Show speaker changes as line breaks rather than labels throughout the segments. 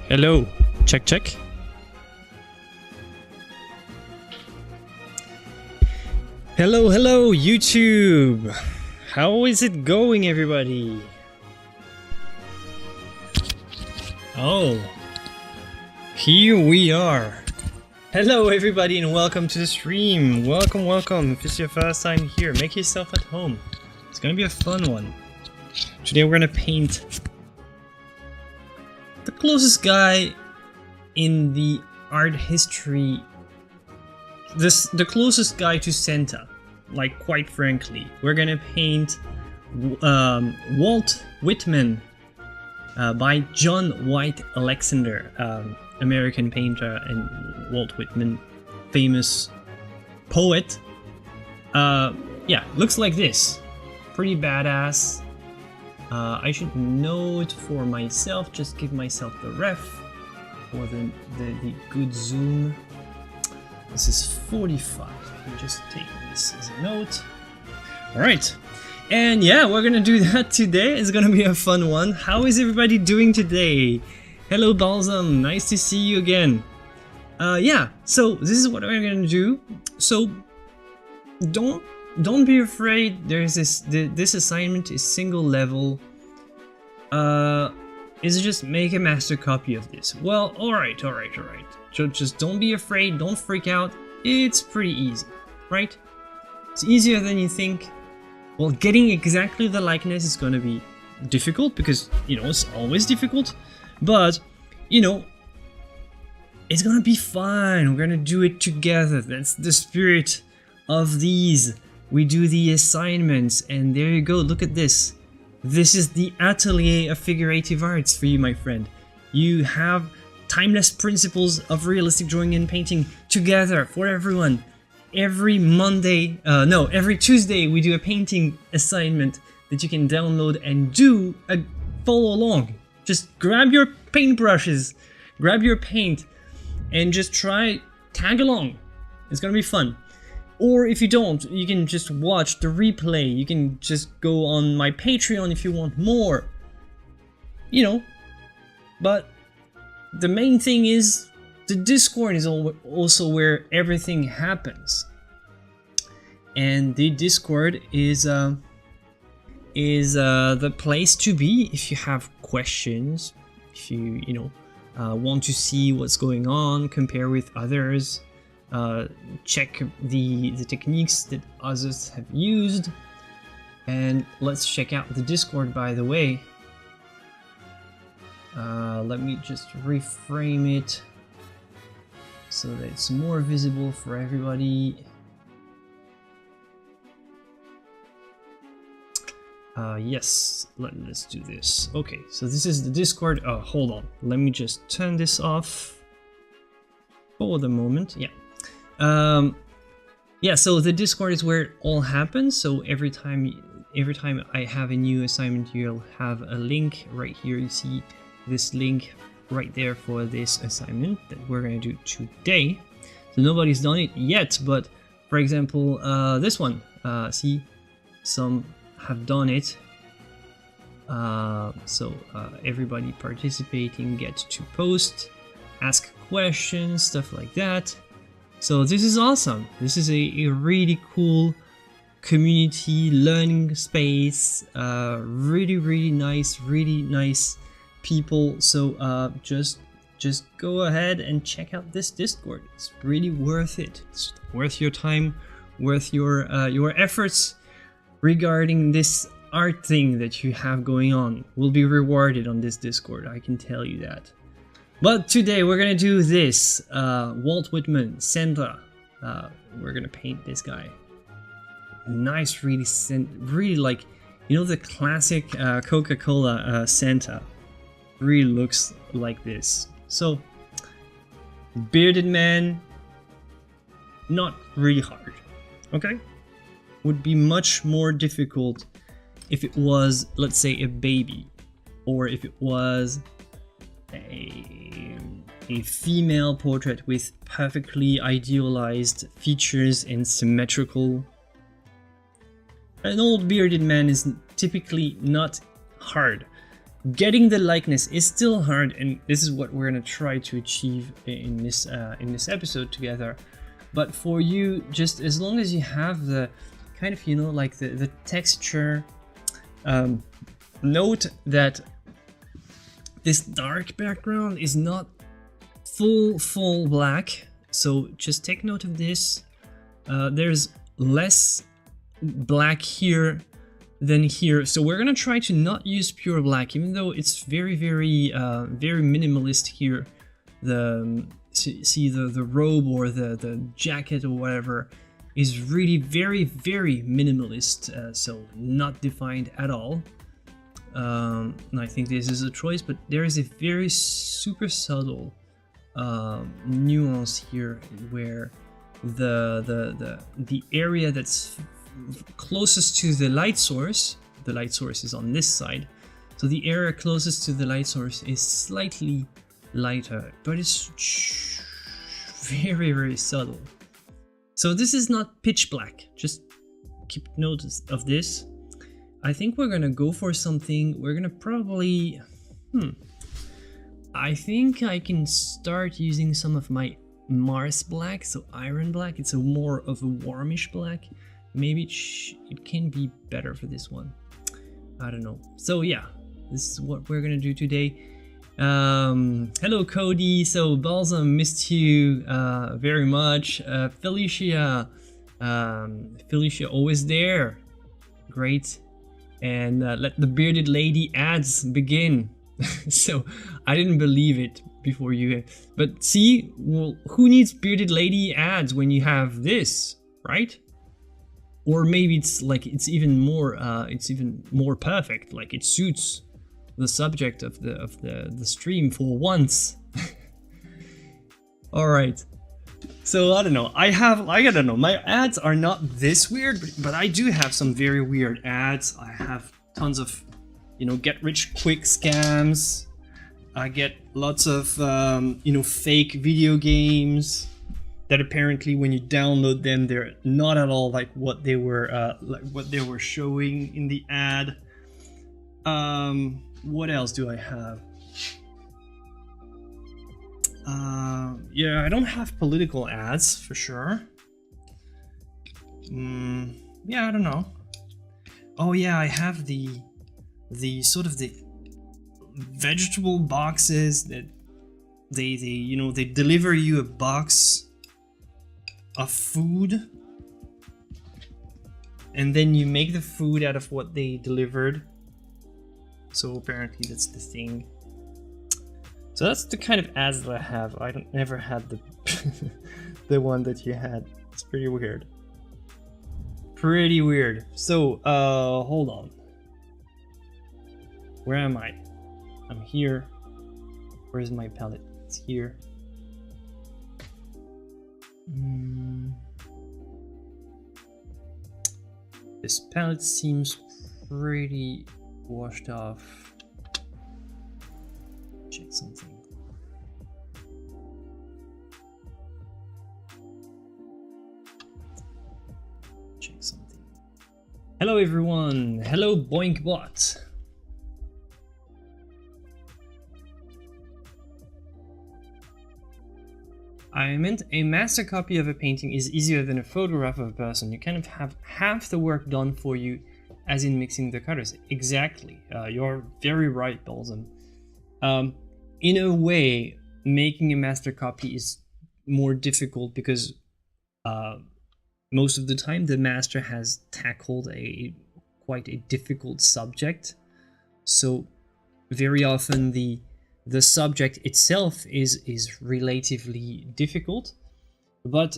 Hello, check check. Hello YouTube. How is it going, everybody? Oh, here we are. Hello everybody and welcome to the stream. Welcome. If it's your first time here, make yourself at home. It's gonna be a fun one. Today we're gonna paint the closest guy in the art history, the closest guy to Santa. Like, quite frankly, we're gonna paint Walt Whitman by John White Alexander, American painter, and Walt Whitman, famous poet. Yeah, looks like this. Pretty badass. I should know it for myself, just give myself the ref for the good zoom. This is 45. I'm just taking this as a note. Alright, and yeah, we're gonna do that today. It's gonna be a fun one. How is everybody doing today? Hello Balsam, nice to see you again. Yeah, so this is what we're gonna do. So don't be afraid. There's this assignment is single level. Is just make a master copy of this. Well, alright. Just don't be afraid, don't freak out. It's pretty easy, right? It's easier than you think. Well, getting exactly the likeness is gonna be difficult because, you know, it's always difficult. But, you know, it's gonna be fine. We're gonna do it together. That's the spirit of these. We do the assignments, and there you go. Look at this. This is the Atelier of Figurative Arts for you, my friend. You have timeless principles of realistic drawing and painting together for everyone. Every every Tuesday we do a painting assignment that you can download and do a follow along. Just grab your paintbrushes, grab your paint, and just tag along. It's gonna be fun. Or if you don't, you can just watch the replay. You can just go on my Patreon if you want more. You know, but the main thing is the Discord is also where everything happens. And the Discord is the place to be if you have questions, if you want to see what's going on, compare with others. Check the techniques that others have used, and let's check out the Discord, by the way. Let me just reframe it so that it's more visible for everybody. Yes, let's do this. Okay, so this is the Discord. Oh, hold on, let me just turn this off for the moment. Yeah, so the Discord is where it all happens. So every time I have a new assignment, you'll have a link right here. You see this link right there for this assignment that we're going to do today. So nobody's done it yet, but for example, this one, see, some have done it. So everybody participating gets to post, ask questions, stuff like that. So this is awesome. This is a really cool community learning space. Really nice people. So just go ahead and check out this Discord. It's really worth it. It's worth your time, worth your efforts regarding this art thing that you have going on. Will be rewarded on this Discord, I can tell you that. But today we're gonna do this, Walt Whitman, Santa. We're gonna paint this guy. Nice, really like, you know, the classic Coca-Cola Santa. Really looks like this. So, bearded man, not really hard, okay? Would be much more difficult if it was, let's say, a baby, or if it was a female portrait with perfectly idealized features and symmetrical. An old bearded man is typically not hard. getting the likeness is still hard, and this is what we're gonna try to achieve in this episode together. But for you, just as long as you have the kind of, you know, like the texture, note that this dark background is not full black, so just take note of this. There's less black here than here, so we're gonna try to not use pure black, even though it's very minimalist here. See the robe or the jacket or whatever is really very minimalist, so not defined at all. And I think this is a choice, but there is a very super subtle nuance here where the area that's closest to the light source is on this side, so the area closest to the light source is slightly lighter, but it's very subtle. So this is not pitch black, just keep notice of this. I think we're gonna go for something, we're gonna probably, I think I can start using some of my Mars black, so iron black. It's a more of a warmish black. Maybe it can be better for this one, I don't know. So yeah, this is what we're gonna do today. Hello Cody, so Balsam, missed you very much. Felicia always there, great. And let the bearded lady ads begin. So I didn't believe it before you, but see, well, who needs bearded lady ads when you have this, right? Or maybe it's like it's even more perfect, like it suits the subject of the stream for once. All right. So I don't know. I don't know. My ads are not this weird, but I do have some very weird ads. I have tons of, you know, get rich quick scams. I get lots of you know, fake video games that apparently when you download them, they're not at all like what they were showing in the ad. What else do I have? Yeah, I don't have political ads for sure. Yeah, I don't know. Oh yeah, I have the sort of the vegetable boxes that they you know, they deliver you a box of food, and then you make the food out of what they delivered. So apparently that's the thing. So that's the kind of ads that I have. I never had the the one that you had. It's pretty weird. Pretty weird. So hold on. Where am I? I'm here. Where's my palette? It's here. This palette seems pretty washed off. Check something. Check something. Hello everyone. Hello BoinkBot. I meant a master copy of a painting is easier than a photograph of a person. You kind of have half the work done for you, as in mixing the colors. Exactly. You're very right, Balsam. In a way, making a master copy is more difficult because most of the time the master has tackled quite a difficult subject. So very often the subject itself is relatively difficult, but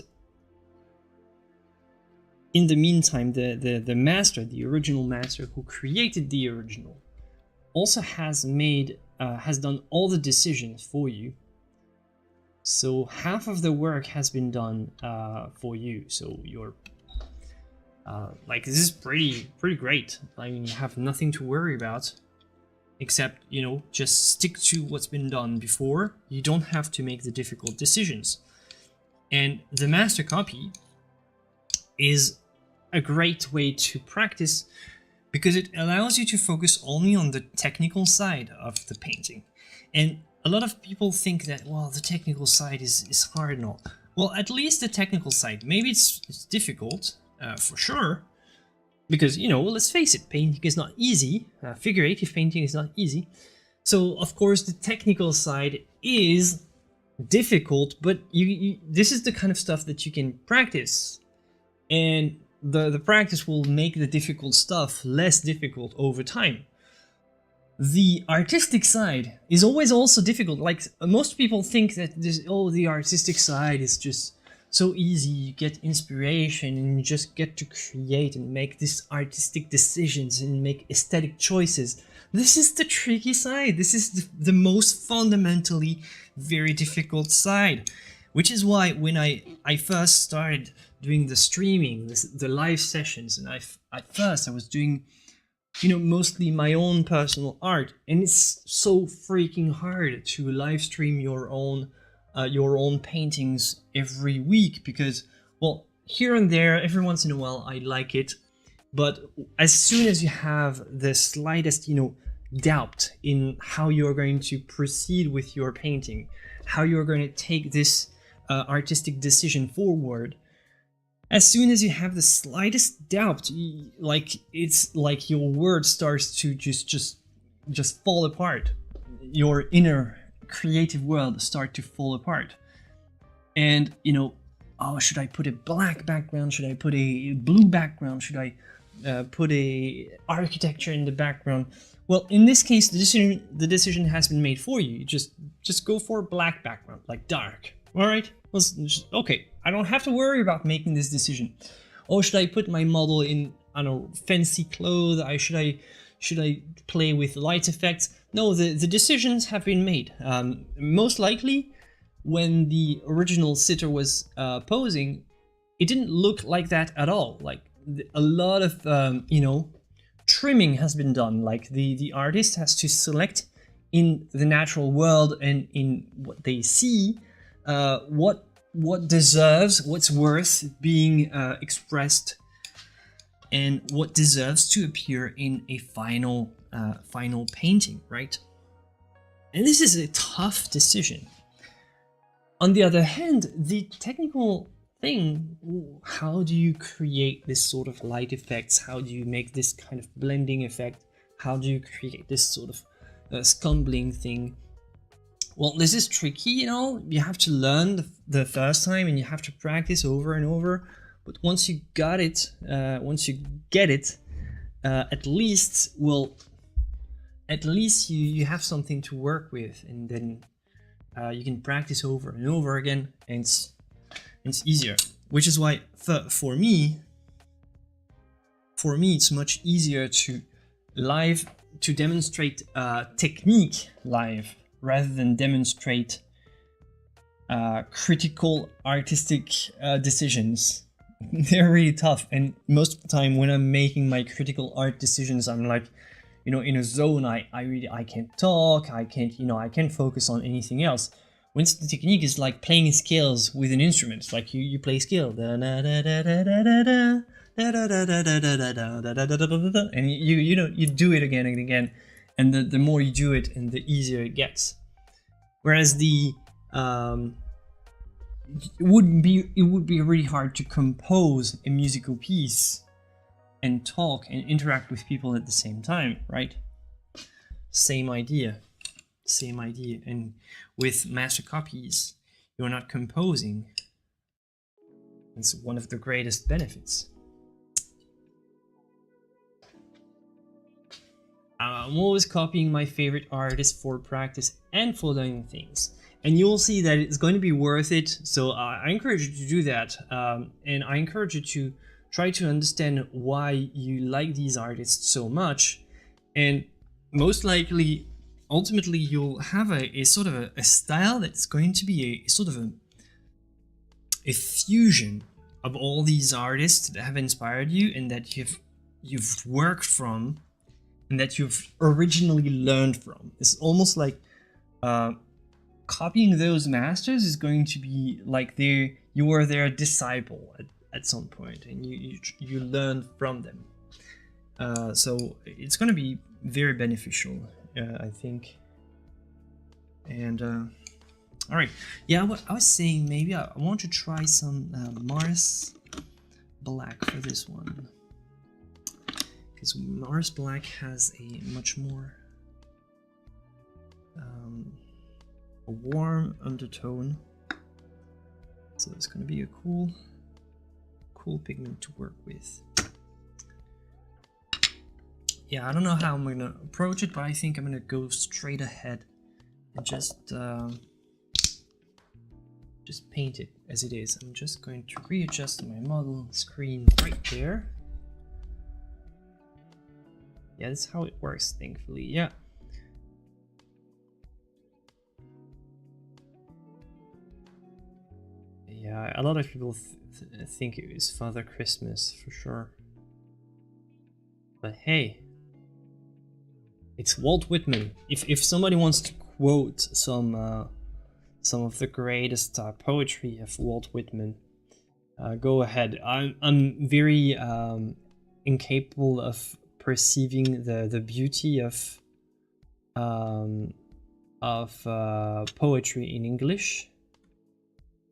in the meantime, the master, the original master who created the original, also has done all the decisions for you. So half of the work has been done for you. So you're like, this is pretty great. I mean, you have nothing to worry about, except, you know, just stick to what's been done before. You don't have to make the difficult decisions. And the master copy is a great way to practice because it allows you to focus only on the technical side of the painting. And a lot of people think that, well, the technical side is hard and all. Well, at least the technical side. Maybe it's difficult, for sure, because, you know, let's face it, painting is not easy. Figurative painting is not easy. So, of course, the technical side is difficult, but this is the kind of stuff that you can practice. And the practice will make the difficult stuff less difficult over time. The artistic side is always also difficult. Like, most people think that the artistic side is just so easy. You get inspiration and you just get to create and make these artistic decisions and make aesthetic choices. This is the tricky side. This is the most fundamentally very difficult side, which is why when I first started doing the streaming, the live sessions, and at first I was doing, you know, mostly my own personal art, and it's so freaking hard to live stream your own paintings every week, because, well, here and there, every once in a while, I like it, but as soon as you have the slightest, you know, doubt in how you're going to proceed with your painting, how you're going to take this artistic decision forward, as soon as you have the slightest doubt, it's like your world starts to just fall apart. Your inner creative world starts to fall apart. And, you know, oh, should I put a black background? Should I put a blue background? Should I put a architecture in the background? Well, in this case, the decision has been made for you. You just go for a black background, like dark. All right? Okay, I don't have to worry about making this decision. Oh, should I put my model in, I don't know, fancy clothes? Should I play with light effects? No, the decisions have been made. Most likely, when the original sitter was posing, it didn't look like that at all. Like, a lot of you know, trimming has been done. Like, the artist has to select in the natural world and in what they see, what deserves, what's worth being expressed, and what deserves to appear in a final painting, right? And this is a tough decision. On the other hand, the technical thing, how do you create this sort of light effects? How do you make this kind of blending effect? How do you create this sort of scumbling thing? Well, this is tricky, you know. You have to learn the first time, and you have to practice over and over. But once you got it, once you get it, at least you have something to work with, and then you can practice over and over again, and it's easier. Which is why for me it's much easier to demonstrate technique live rather than demonstrate critical artistic decisions. They're really tough, and most of the time when I'm making my critical art decisions, I'm like, you know, in a zone. I can't talk, I can't focus on anything else. Once the technique is like playing scales with an instrument. It's like you play scale, and you do it again and again, and the more you do it, and the easier it gets. Whereas it would be really hard to compose a musical piece and talk and interact with people at the same time, right? Same idea. And with master copies, you're not composing. It's one of the greatest benefits. I'm always copying my favorite artists for practice and for learning things. And you'll see that it's going to be worth it. So I encourage you to do that. And I encourage you to try to understand why you like these artists so much. And most likely, ultimately, you'll have a sort of a style that's going to be a sort of a fusion of all these artists that have inspired you and that you've worked from and that you've originally learned from. It's almost like copying those masters is going to be like you were their disciple at some point, and you learn from them. So it's gonna be very beneficial, I think. And all right, yeah, what I was saying, maybe I want to try some Mars Black for this one, because Mars Black has a much more a warm undertone, so it's gonna be a cool pigment to work with. Yeah, I don't know how I'm gonna approach it, but I think I'm gonna go straight ahead and just paint it as it is. I'm just going to readjust my model screen right there. Yeah, that's how it works, thankfully. Yeah. Yeah, a lot of people think it is Father Christmas for sure. But hey, it's Walt Whitman. If somebody wants to quote some of the greatest poetry of Walt Whitman, go ahead. I'm very incapable of perceiving the beauty of poetry in English,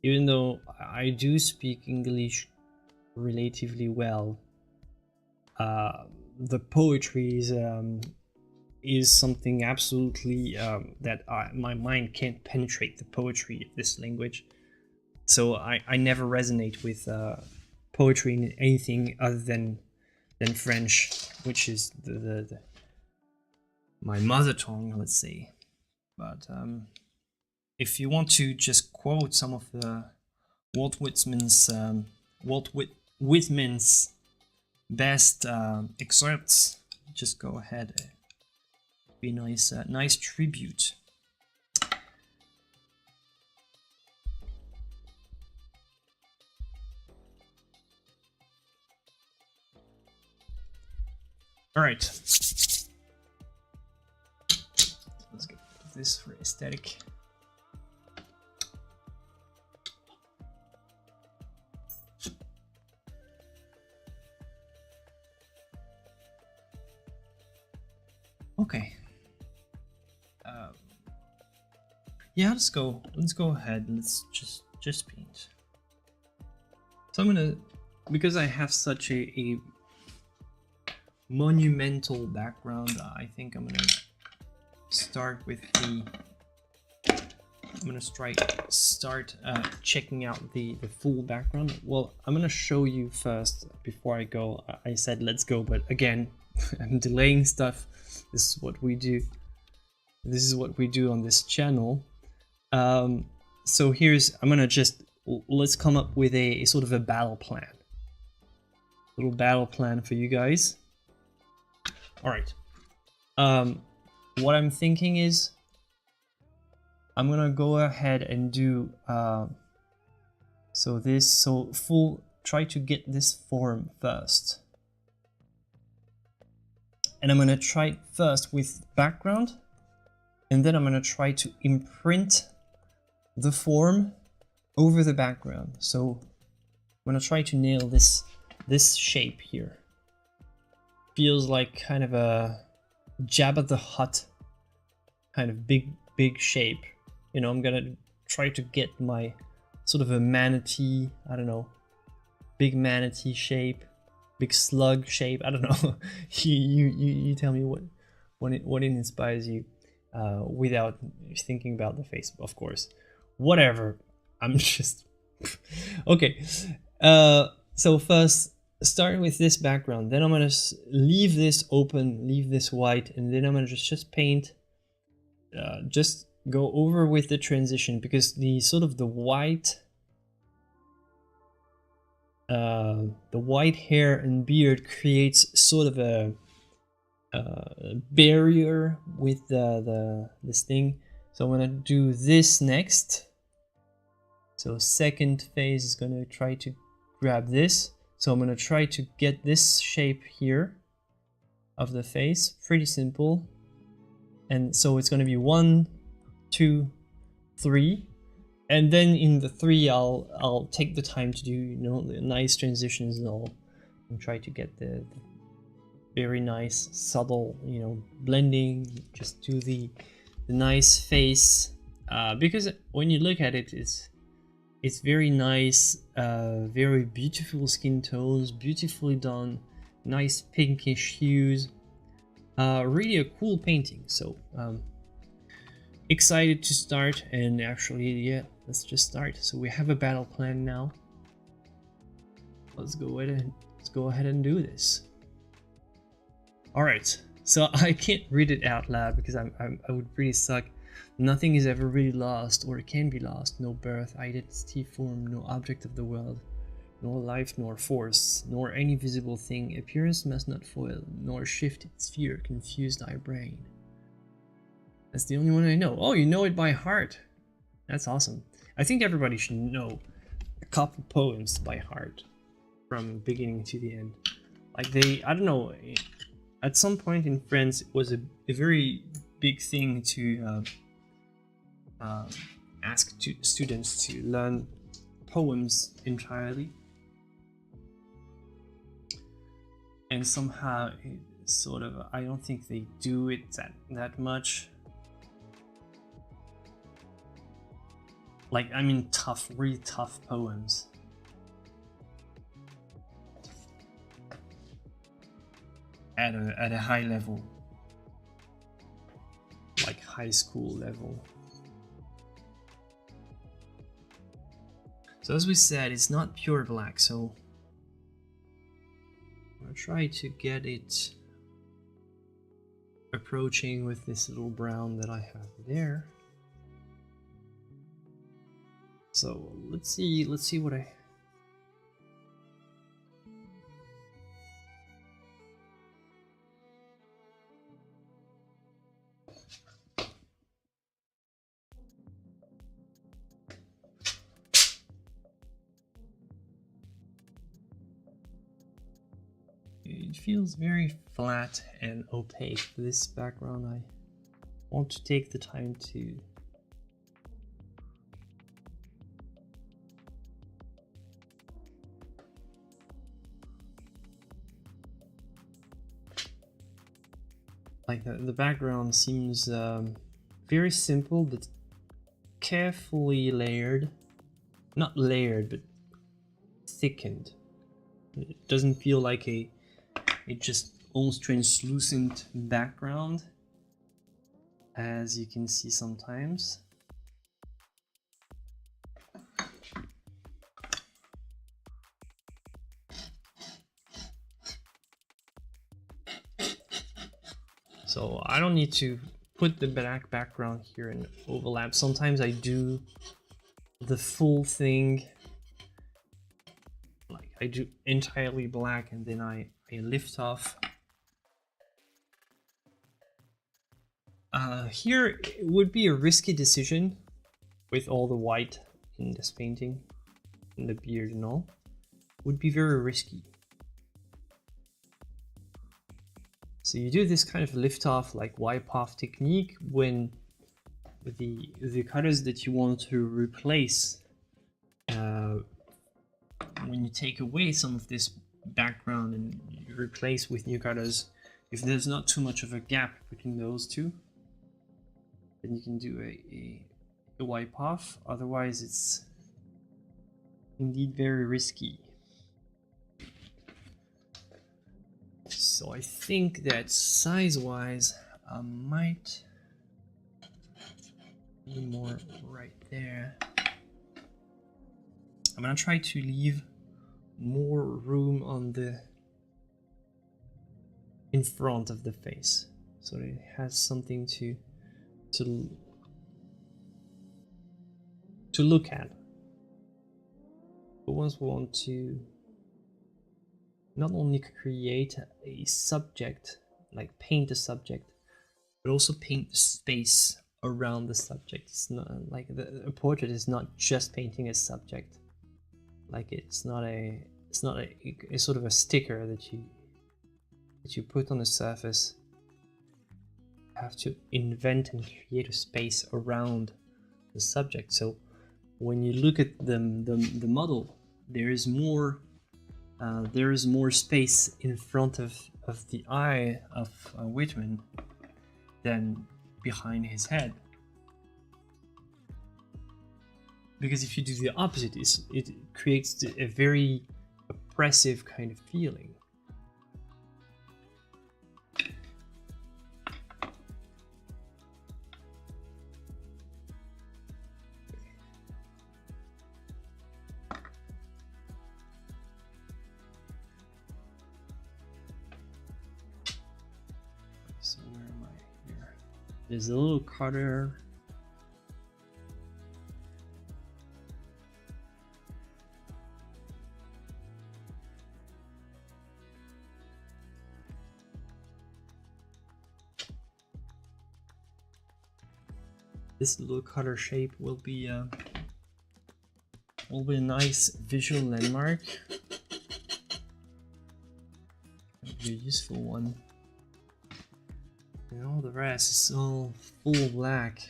even though I do speak English relatively well. The poetry is something absolutely that my mind can't penetrate the poetry of this language. So I never resonate with poetry in anything other than French, which is my mother tongue, let's say. But if you want to just quote some of the Walt Whitman's best excerpts, just go ahead. Be nice, nice tribute. All right, let's get this for aesthetic. Okay. Yeah, let's go ahead. Let's just paint. So I'm gonna, because I have such a monumental background, I think I'm gonna start with the. I'm gonna start checking out the full background. Well, I'm gonna show you first before I go. I said let's go, but again, I'm delaying stuff. This is what we do. This is what we do on this channel. So I'm gonna let's come up with a sort of a battle plan. Little battle plan for you guys. All right. What I'm thinking is I'm gonna go ahead and do try to get this form first. And I'm gonna try it first with background, and then I'm gonna try to imprint the form over the background. So I'm gonna try to nail this shape here. Feels like kind of a Jabba the Hutt kind of big shape. You know, I'm gonna try to get my sort of a manatee, I don't know, big manatee shape, big slug shape. I don't know. you tell me what inspires you, without thinking about the face, of course. Whatever. I'm just okay. So first, start with this background. Then I'm gonna leave this open, leave this white, and then I'm gonna just paint. Just go over with the transition, because the sort of the white hair and beard creates sort of a barrier with this thing. So I'm gonna do this next. So second phase is gonna try to grab this. So I'm gonna try to get this shape here of the face. Pretty simple. And so it's gonna be 1, 2, 3. And then in the 3, I'll take the time to do, you know, the nice transitions and all, and try to get the very nice, subtle, you know, blending. Just do the nice face, because when you look at it, it's very nice, very beautiful skin tones, beautifully done, nice pinkish hues. Really a cool painting. So excited to start, and actually, yeah, let's just start. So we have a battle plan now. Let's go ahead and do this. All right. So I can't read it out loud because I would really suck. Nothing is ever really lost, or it can be lost. No birth, identity, form, no object of the world, nor life, nor force, nor any visible thing. Appearance must not foil, nor shift its fear, confuse thy brain. That's the only one I know. Oh, you know it by heart. That's awesome. I think everybody should know a couple poems by heart from beginning to the end. Like I don't know, at some point in France, it was a very big thing to ask students to learn poems entirely, and somehow it sort of, I don't think they do it that much. Like, I mean, tough, really tough poems. At a high level, like high school level. So as we said, it's not pure black, so I'll try to get it approaching with this little brown that I have there. So let's see what I... It feels very flat and opaque. This background, I want to take the time to like the background seems very simple but carefully layered. Not layered, but thickened. It doesn't feel like a just almost translucent background, as you can see sometimes. So I don't need to put the black background here and overlap. Sometimes I do the full thing, like I do entirely black, and then I lift off. Here it would be a risky decision with all the white in this painting, in the beard and all. Would be very risky. So you do this kind of lift off, like wipe off technique, when the colors that you want to replace, when you take away some of this background and you replace with new colors, if there's not too much of a gap between those two, then you can do a wipe off. Otherwise, it's indeed very risky. So I think that size-wise, I might be more right there. I'm gonna try to leave more room on the in front of the face, so that it has something to look at. But once we want to not only create a subject, like paint a subject, but also paint the space around the subject. It's not like a portrait is not just painting a subject. Like it's not a sort of a sticker that you put on the surface. You have to invent and create a space around the subject. So when you look at the model, there is more space in front of the eye of Whitman than behind his head. Because if you do the opposite, it creates a very oppressive kind of feeling. So where am I here? There's a little cutter. This little cutter shape will be a nice visual landmark. It'll be a useful one. And all the rest is all full black.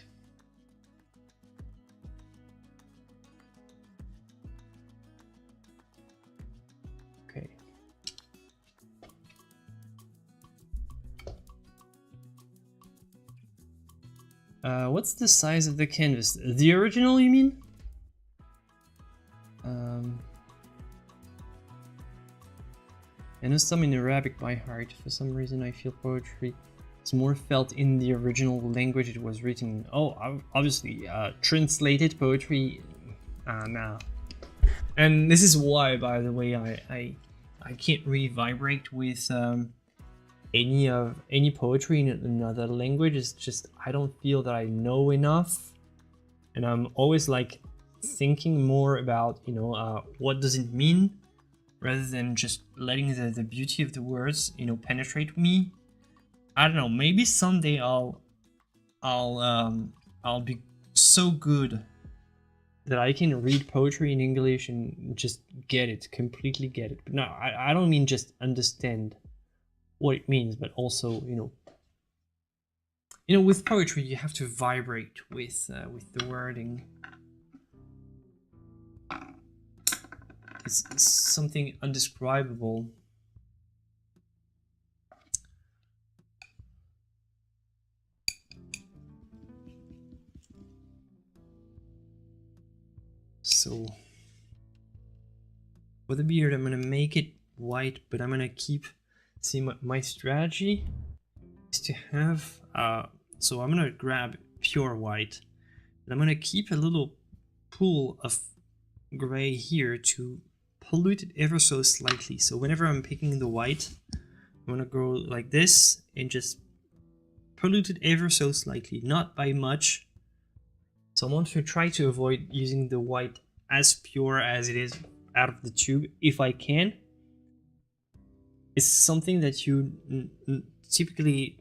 Okay. What's the size of the canvas? The original, you mean? I know some in Arabic by heart. For some reason, I feel poetry is more felt in the original language it was written in. Oh, obviously, translated poetry, nah. And this is why, by the way, I can't really vibrate with any poetry in another language. It's just I don't feel that I know enough, and I'm always like thinking more about what does it mean, rather than just letting the beauty of the words penetrate me. I don't know, maybe someday I'll be so good that I can read poetry in English and just completely get it. But no, I don't mean just understand what it means, but also with poetry you have to vibrate with the wording. It's something undescribable. So for the beard, I'm gonna make it white, but I'm gonna keep. See, my strategy is to have. So I'm gonna grab pure white, and I'm gonna keep a little pool of gray here to pollute it ever so slightly. So whenever I'm picking the white, I'm gonna go like this and just pollute it ever so slightly, not by much. So I want to try to avoid using the white as pure as it is out of the tube if I can. It's something that you typically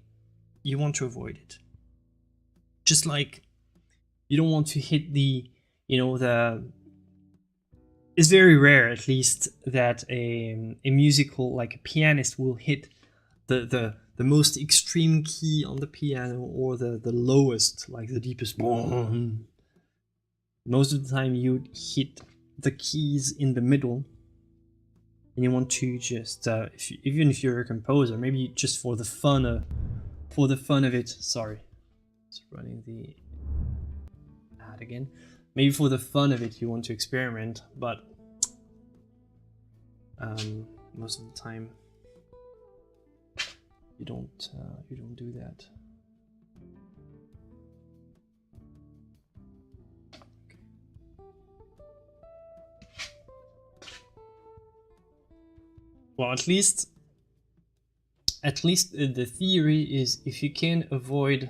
want to avoid it. Just like you don't want to hit the it's very rare, at least, that a musical, like a pianist, will hit the most extreme key on the piano, or the lowest, like the deepest. Most of the time you hit the keys in the middle, and you want to just even if you're a composer, maybe just for the fun of it. Sorry, it's running the ad again. Maybe for the fun of it, you want to experiment, but most of the time you don't do that. Well, at least the theory is, if you can avoid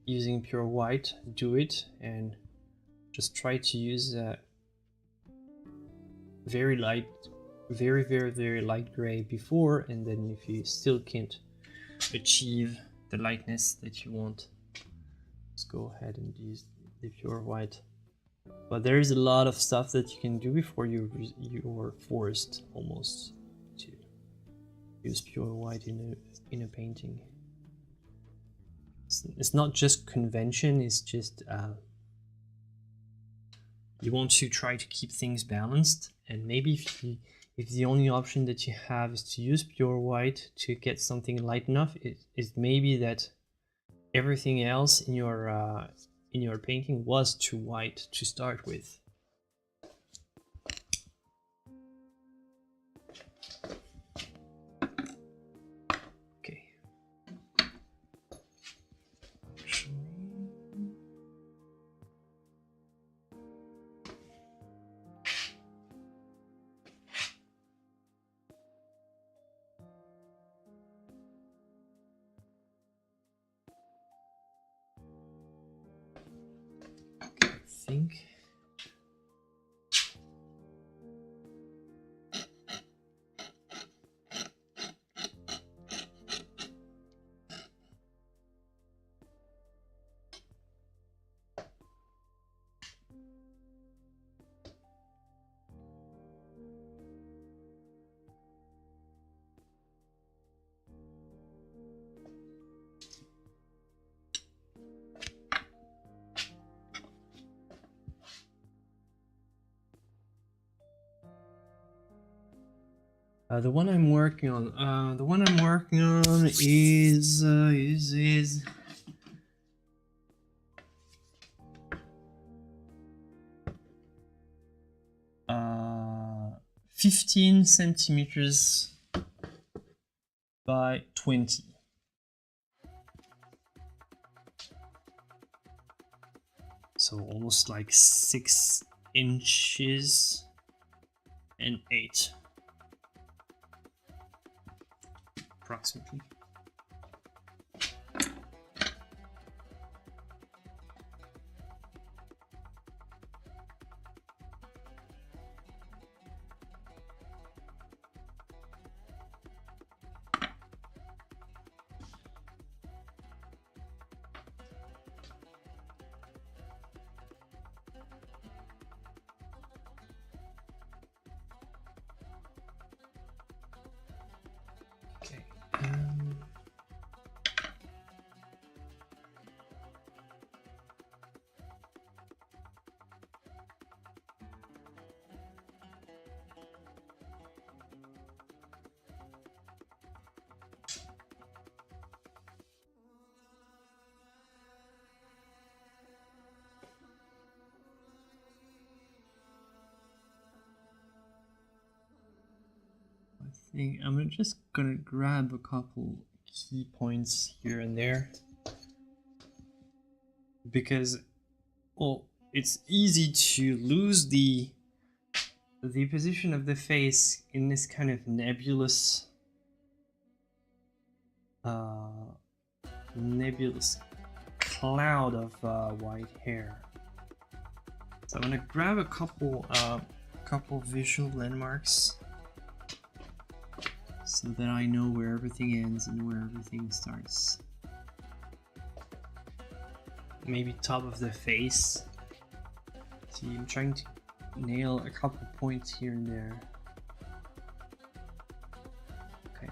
using pure white, do it, and just try to use very light, very light gray before, and then if you still can't achieve the lightness that you want, just go ahead and use the pure white. But there is a lot of stuff that you can do before you're forced almost to use pure white in a painting. It's not just convention, it's just you want to try to keep things balanced, and maybe if the only option that you have is to use pure white to get something light enough, it maybe that everything else in your painting was too white to start with. Okay. I think. The one I'm working on. Is 15 centimeters by 20. So almost like 6 inches and 8. Approximately. Okay. I think I'm just gonna grab a couple key points here and there because, well, it's easy to lose the position of the face in this kind of nebulous cloud of white hair. So I'm gonna grab a couple visual landmarks so that I know where everything ends and where everything starts. Maybe top of the face. See, I'm trying to nail a couple points here and there. Okay.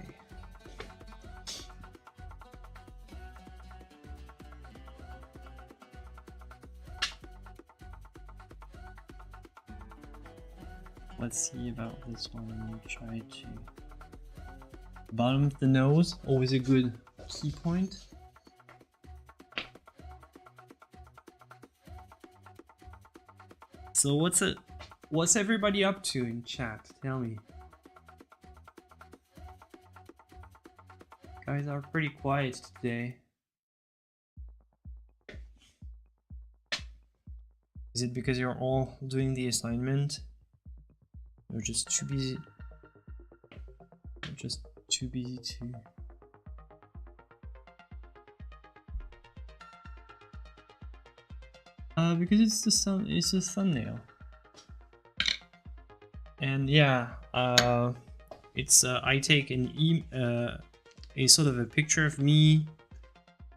Let's see about this one. I'm gonna try to bottom of the nose, always a good key point. So what's everybody up to in chat? Tell me. Guys are pretty quiet today. Is it because you're all doing the assignment? You're just too busy. You're just too busy to. Because it's a thumbnail. And yeah, it's I take a sort of a picture of me,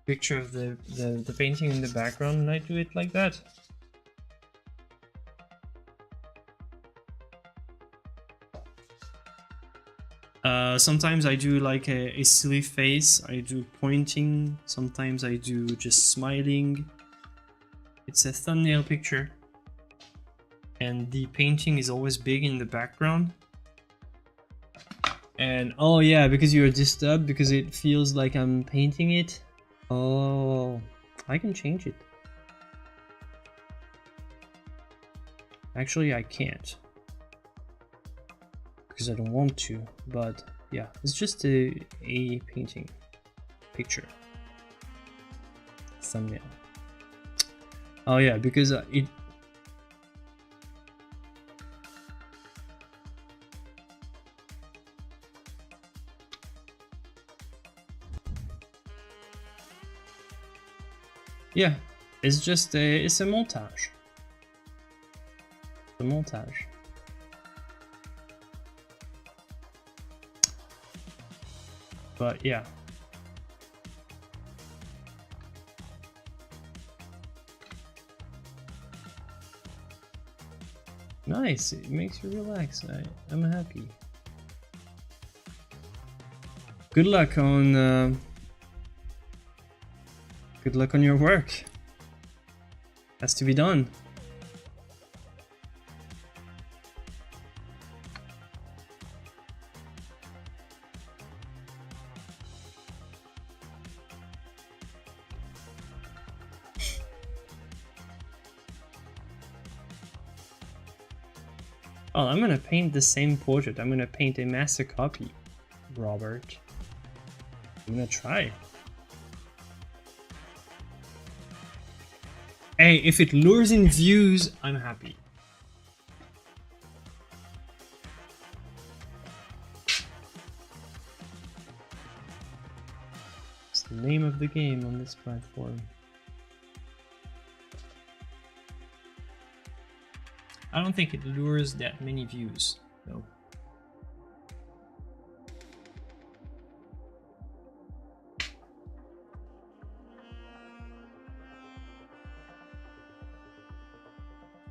picture of the painting in the background, and I do it like that. Sometimes I do like a silly face, I do pointing, sometimes I do just smiling. It's a thumbnail picture. And the painting is always big in the background. And oh yeah, because you're disturbed because it feels like I'm painting it. Oh, I can change it. Actually, I can't because I don't want to. But yeah, it's just a painting picture thumbnail. Oh yeah, because it. Yeah, it's just it's a montage. The montage. But yeah. Nice, it makes you relax. I'm happy. Good luck on your work. Has to be done. Oh, I'm gonna paint the same portrait. I'm gonna paint a master copy, Robert. I'm gonna try. Hey, if it lures in views, I'm happy. It's the name of the game on this platform. I don't think it lures that many views, though.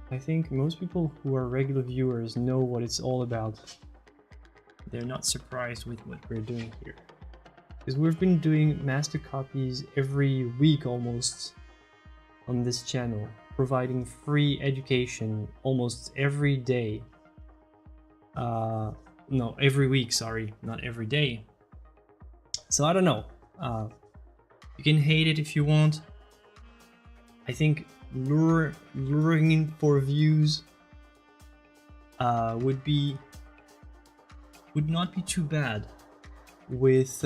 I think most people who are regular viewers know what it's all about. They're not surprised with what we're doing here. Because we've been doing master copies every week almost on this channel, providing free education almost every day. No, every week, sorry, not every day. So I don't know. You can hate it if you want. I think luring in for views would not be too bad with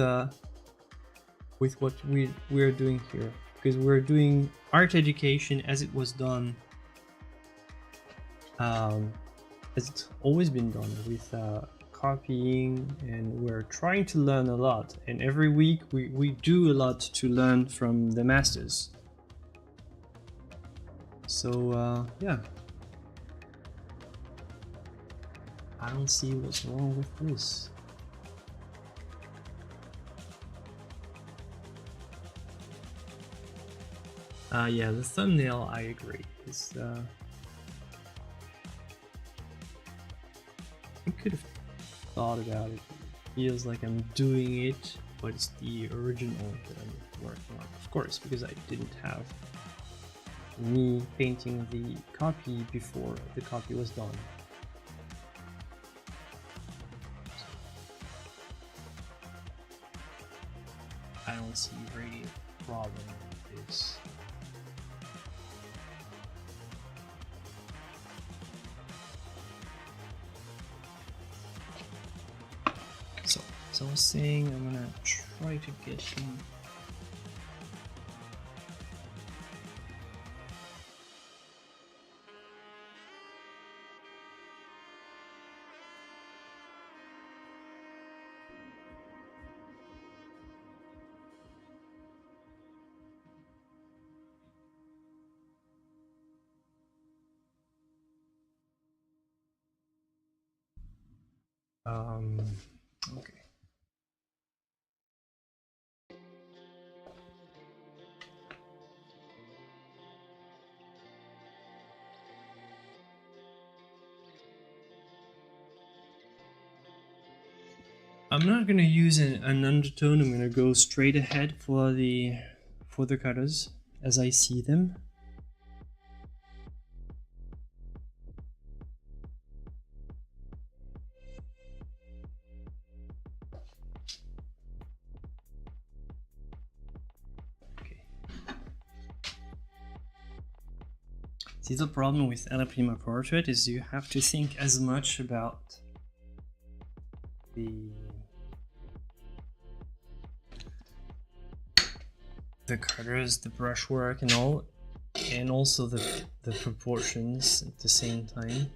what we're doing here, because we're doing art education as it was done, as it's always been done, with copying, and we're trying to learn a lot, and every week we do a lot to learn from the masters. So yeah, I don't see what's wrong with this. Yeah, the thumbnail, I agree. It's I could have thought about it. It feels like I'm doing it, but it's the original that I'm working on. Of course, because I didn't have me painting the copy before the copy was done. I don't see really a problem with this. So I was saying I'm gonna try to get him. Okay. I'm not gonna use an undertone. I'm gonna go straight ahead for the colors as I see them. See, the problem with Atelier Portrait is you have to think as much about the colors, the brushwork and all, and also the proportions at the same time.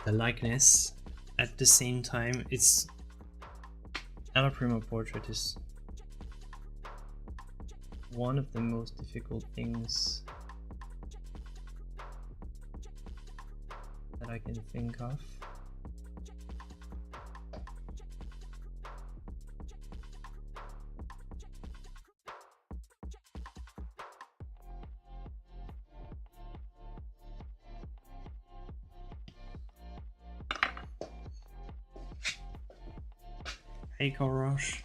The likeness at the same time. It's Atelier Portrait is one of the most difficult things that I can think of. Hey, Korosh.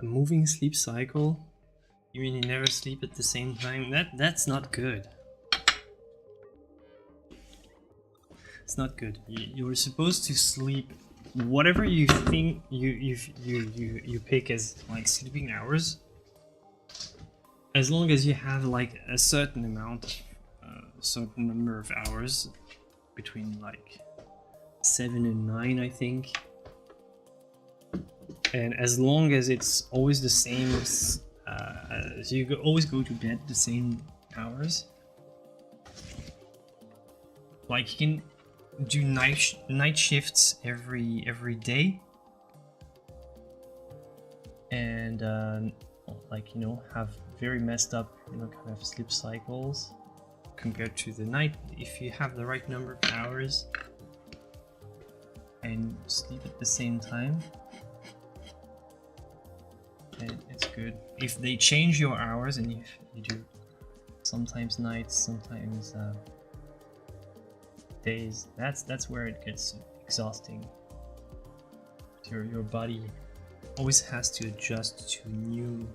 A moving sleep cycle? You mean you never sleep at the same time? That's not good. It's not good. You're supposed to sleep whatever you think you pick as like sleeping hours, as long as you have like a certain amount, a certain number of hours, between like 7 and 9, I think. And as long as it's always the same, so you always go to bed the same hours. Like you can do night shifts every day, and like, you know, have very messed up, you know, kind of sleep cycles compared to the night. If you have the right number of hours and sleep at the same time, then it's good. If they change your hours and you do sometimes nights, sometimes days, that's where it gets exhausting. Your body always has to adjust to new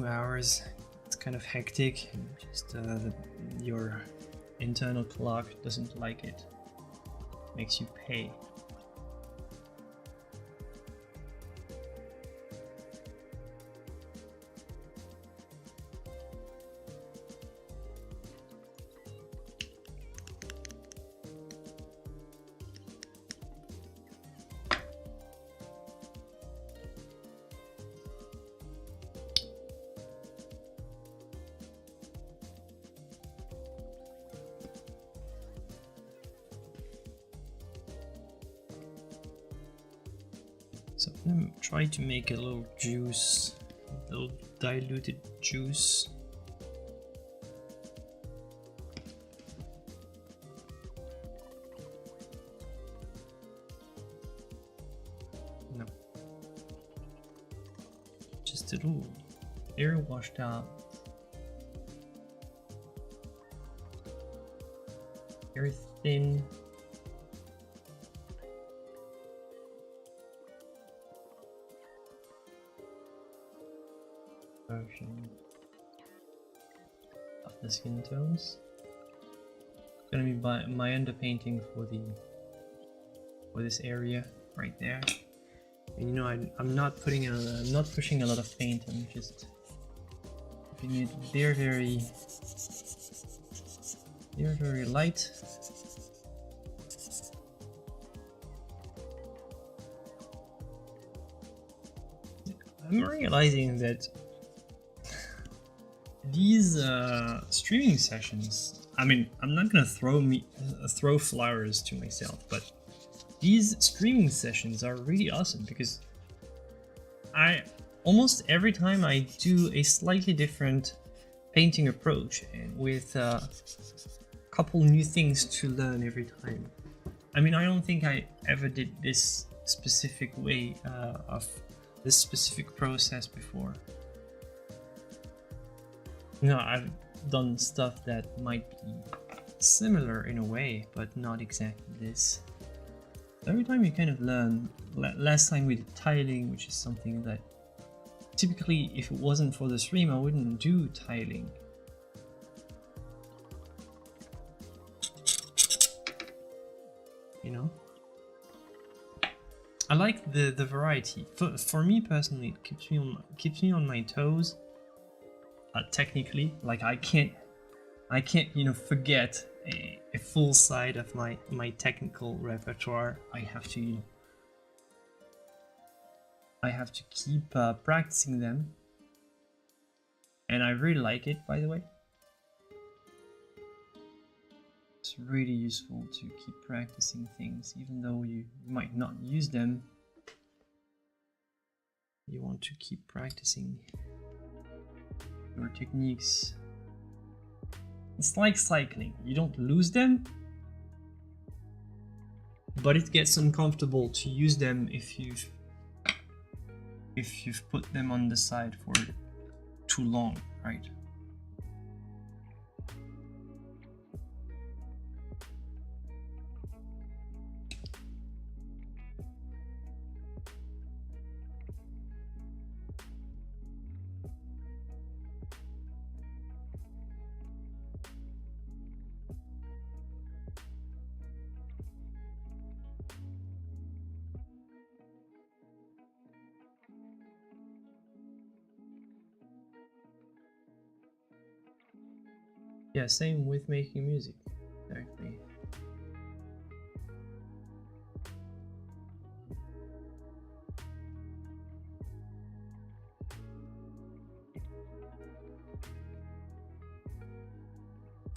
hours. It's kind of hectic. Just your internal clock doesn't like it. Makes you pay. So I'm gonna try to make a little juice, a little diluted juice. No. Just a little air washed out. Very thin. version of the skin tones. It's gonna be my underpainting for this area right there. And you know, I'm not pushing a lot of paint. I'm just keeping it very light. I'm realizing that these streaming sessions, I mean, I'm not gonna throw flowers to myself, but these streaming sessions are really awesome because almost every time I do a slightly different painting approach and with a couple new things to learn every time. I mean, I don't think I ever did this specific way of this specific process before. No, I've done stuff that might be similar in a way, but not exactly this. Every time you kind of learn. Last time we did tiling, which is something that typically, if it wasn't for the stream, I wouldn't do tiling. You know? I like the variety. For me personally, it keeps me on my toes. Technically, like I can't you know, forget a full side of my technical repertoire. I have to, you know, I have to keep practicing them, and I really like it, by the way. It's really useful to keep practicing things, even though you might not use them. You want to keep practicing your techniques. It's like cycling. You don't lose them, but it gets uncomfortable to use them if you've put them on the side for too long, right? Yeah, same with making music, exactly.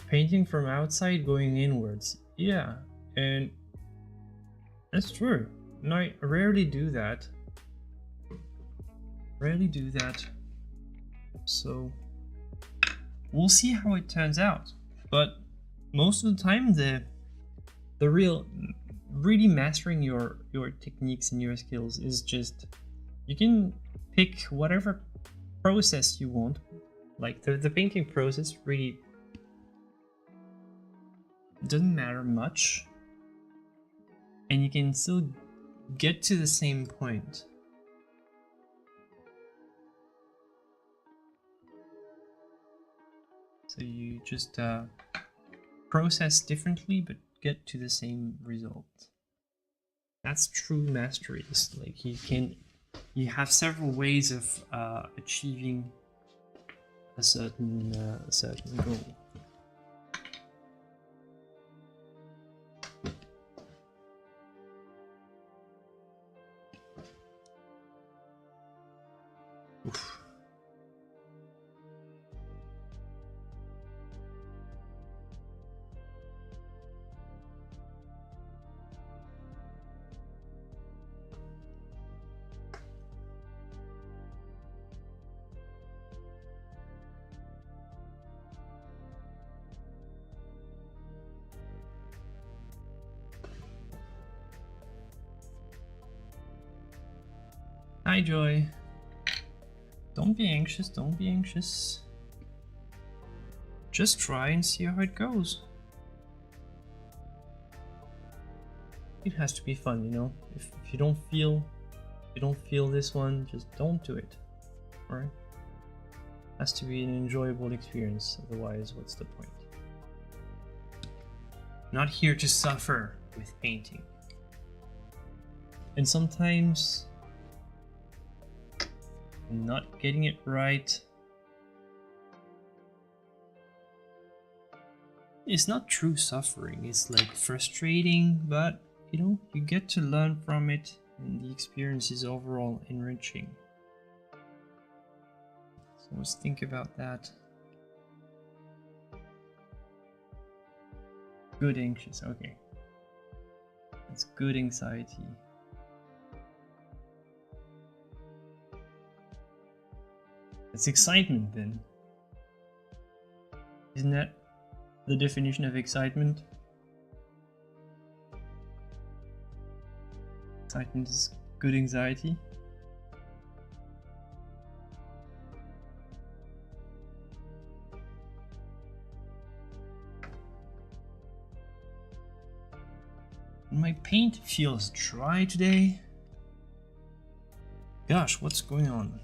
Painting from outside going inwards. Yeah, and that's true. And I rarely do that. So we'll see how it turns out. But most of the time, the really mastering your techniques and your skills is just, you can pick whatever process you want. Like the painting process really doesn't matter much, and you can still get to the same point. So you just process differently but get to the same result. That's true mastery. It's like you have several ways of achieving a certain goal. Oof. Hi, Joy. Don't be anxious, don't be anxious. Just try and see how it goes. It has to be fun, you know? If you don't feel this one, just don't do it. Alright? Has to be an enjoyable experience, otherwise what's the point? Not here to suffer with painting. And sometimes not getting it right is not true suffering. It's like frustrating, but you know, you get to learn from it, and the experience is overall enriching. So let's think about that. Good anxious, okay. It's good anxiety. It's excitement then. Isn't that the definition of excitement? Excitement is good anxiety. My paint feels dry today. Gosh, what's going on?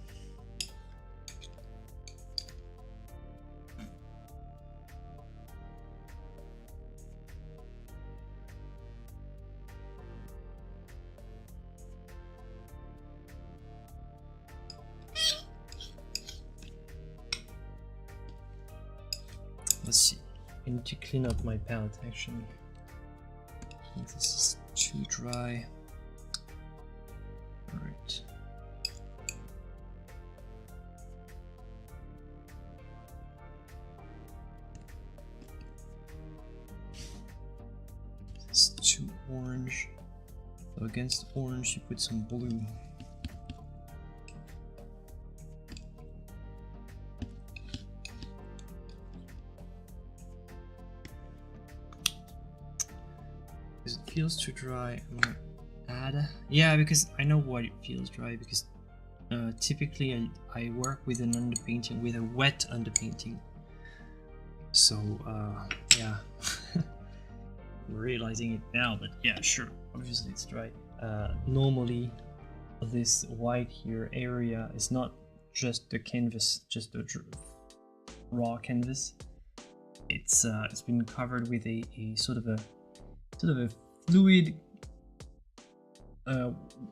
Let's see. I need to clean up my palette actually. I think this is too dry. Alright. It's too orange. So against orange you put some blue. It feels too dry. I'm gonna add. Yeah, because I know why it feels dry, because typically I work with an underpainting, with a wet underpainting. So yeah, I'm realizing it now, but yeah, sure, obviously it's dry. Normally this white here area is not just the canvas, just the raw canvas. It's been covered with a sort of a fluid,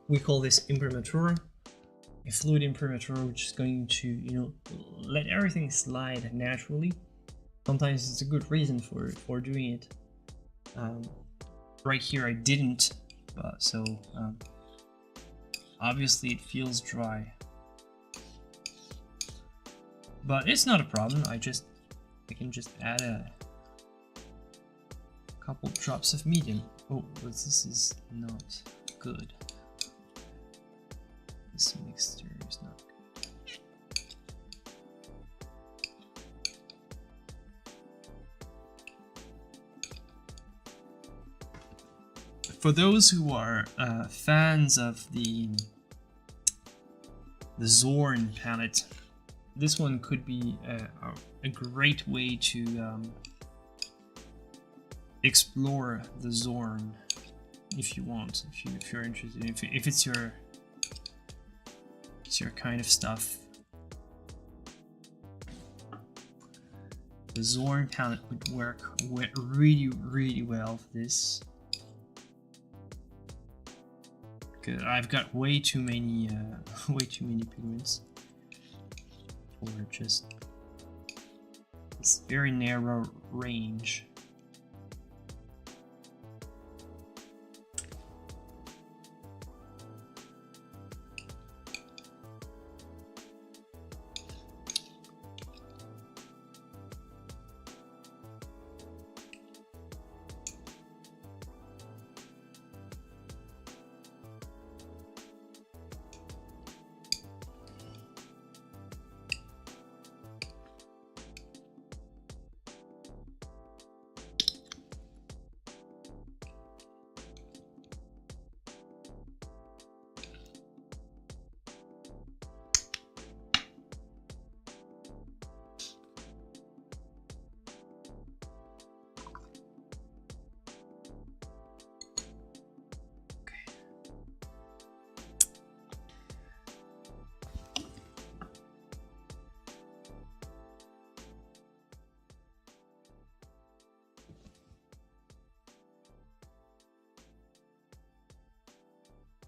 we call this imprimatur, a fluid imprimatur, which is going to, you know, let everything slide naturally. Sometimes it's a good reason for doing it. Right here I didn't, so obviously it feels dry, but it's not a problem. I can just add a couple drops of medium. Oh, but this is not good. This mixture is not good. For those who are fans of the Zorn palette, this one could be a great way to explore the Zorn if you want, if you're interested, if it's your kind of stuff. The Zorn palette would work really well for this. Good. I've got way too many pigments for just this very narrow range.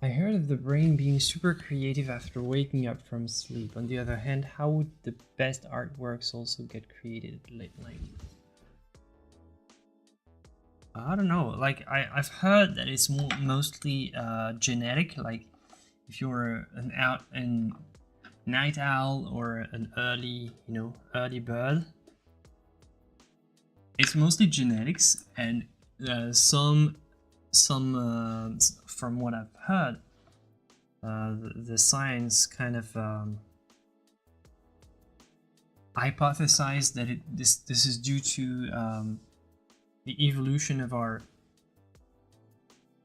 I heard of the brain being super creative after waking up from sleep. On the other hand, how would the best artworks also get created late night? I don't know. Like I've heard that it's mostly genetic. Like if you're an night owl or an early bird, it's mostly genetics, and some from what I've heard, the science kind of hypothesized that this is due to the evolution of our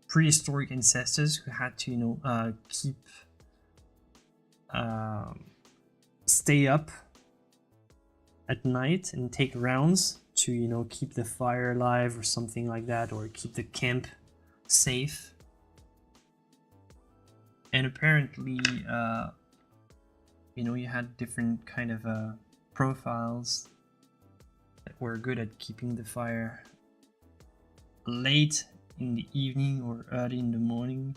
prehistoric ancestors who had to keep stay up at night and take rounds to keep the fire alive or something like that, or keep the camp safe. And apparently you had different kind of profiles that were good at keeping the fire late in the evening or early in the morning.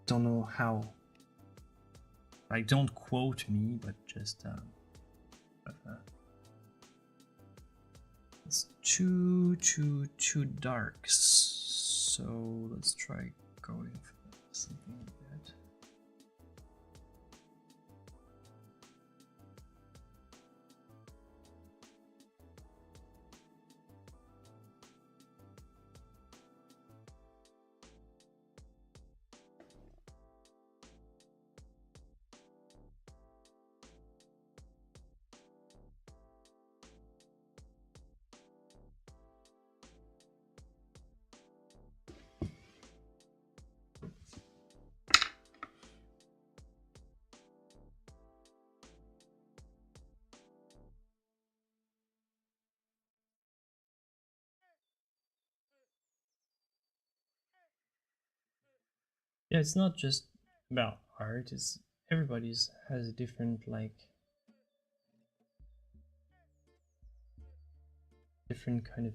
Don't know how. Like, don't quote me, but just it's too dark. So let's try going for something like that. Yeah, it's not just about art, it's everybody's has a different different kind of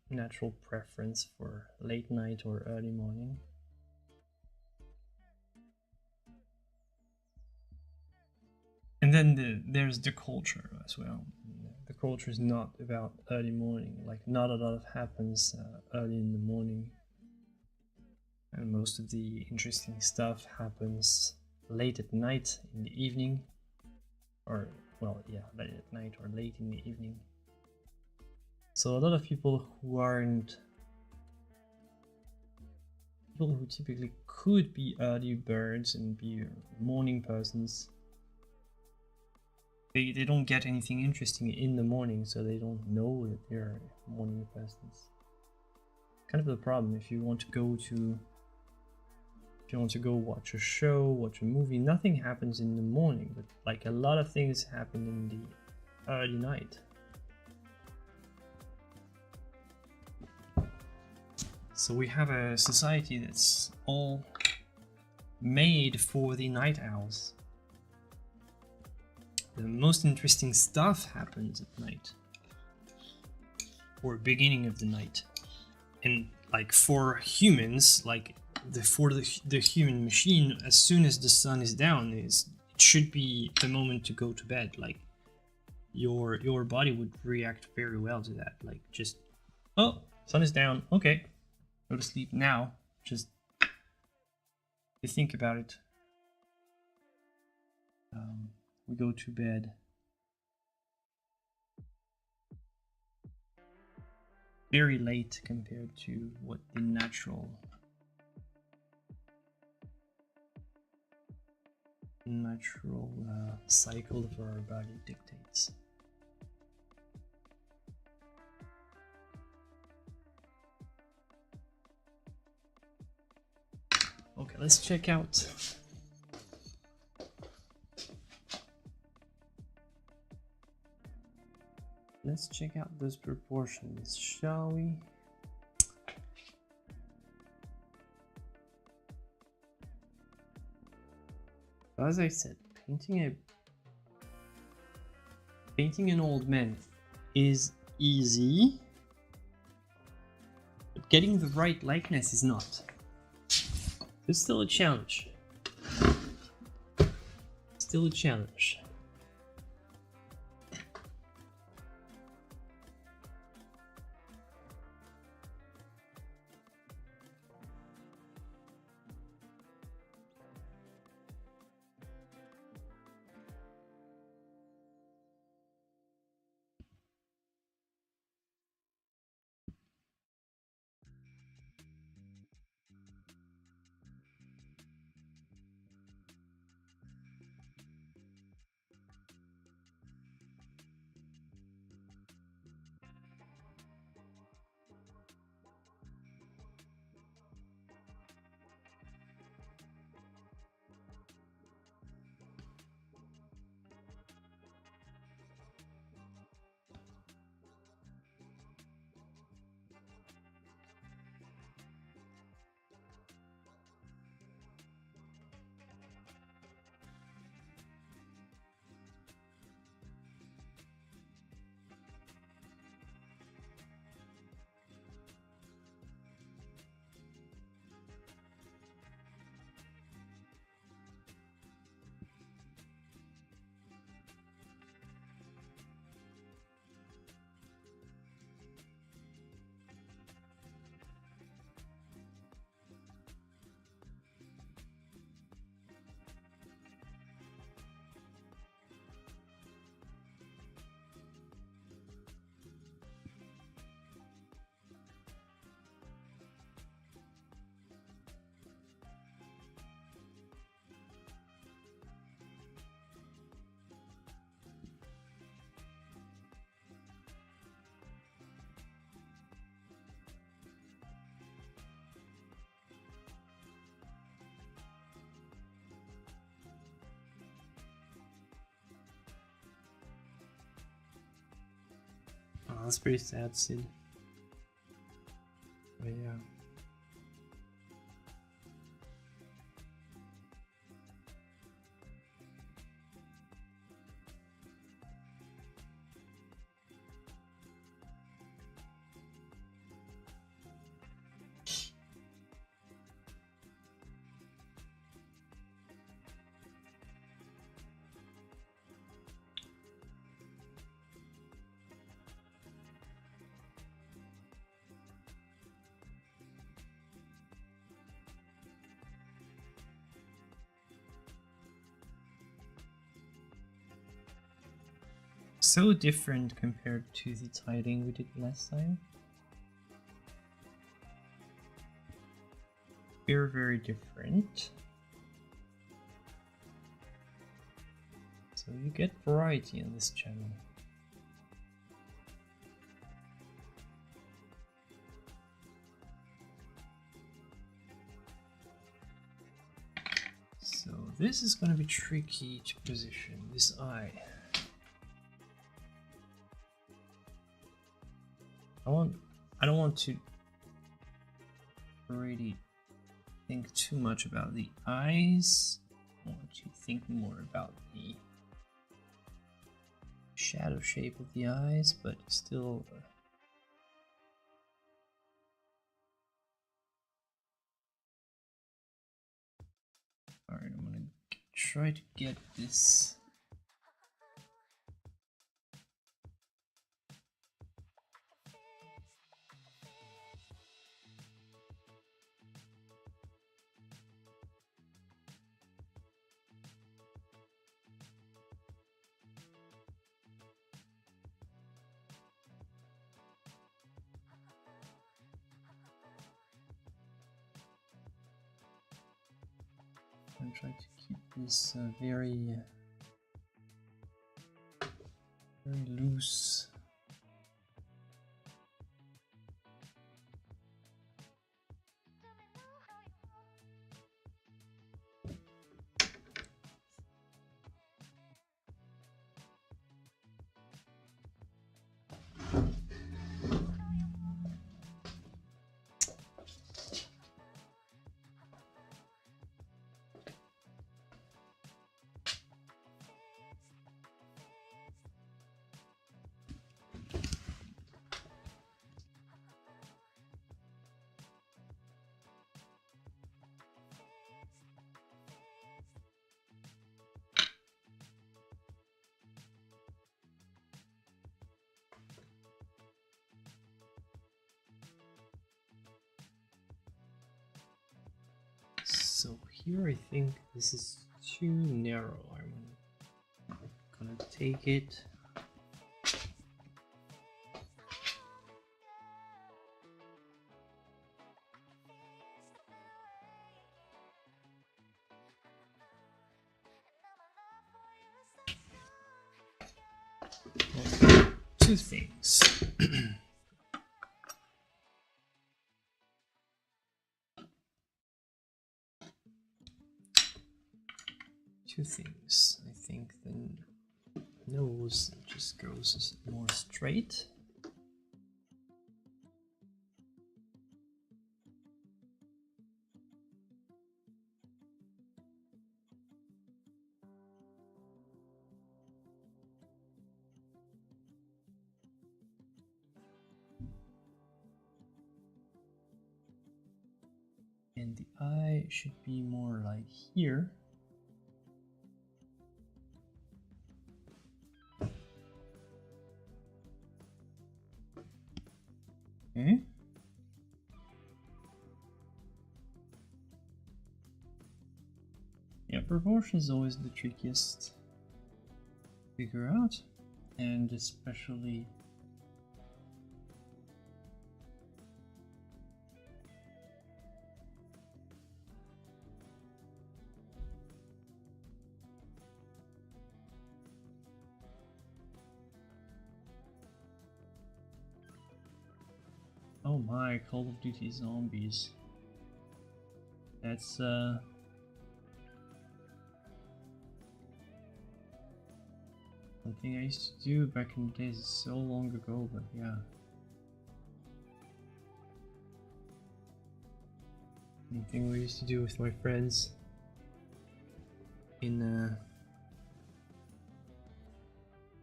natural preference for late night or early morning. And then there's the culture as well. The culture is not about early morning, like not a lot happens early in the morning. And most of the interesting stuff happens late at night, in the evening, or well, yeah, late at night or late in the evening. So a lot of people who typically could be early birds and be morning persons, they don't get anything interesting in the morning, so they don't know that they're morning persons. Kind of the problem if you want to go watch a show, watch a movie, nothing happens in the morning, but like a lot of things happen in the early night. So we have a society that's all made for the night owls. The most interesting stuff happens at night, or beginning of the night. And like for humans, like for the human machine, as soon as the sun is down, it should be the moment to go to bed. Like your body would react very well to that. Like just, oh, sun is down, okay, go to sleep now. Just you think about it. We go to bed very late compared to what the natural cycle of our body dictates. Okay, let's check out those proportions, shall we? As I said, painting an old man is easy, but getting the right likeness is not. It's still a challenge. Still a challenge. Oh, that's pretty sad, Sid. But yeah. So different compared to the tiling we did last time. Very, very different. So you get variety on this channel. So this is going to be tricky to position, this eye. I don't want to really think too much about the eyes. I want to think more about the shadow shape of the eyes, but still alright, I'm gonna try to get this. I'm trying to keep this very loose. here I think this is too narrow. I'm gonna take it. Two things. Two things. I think the nose just goes more straight. And the eye should be more like here. Okay. Yeah, proportion is always the trickiest to figure out, and especially oh my, Call of Duty Zombies. That's something I used to do back in the days, so long ago, but yeah. Something we used to do with my friends in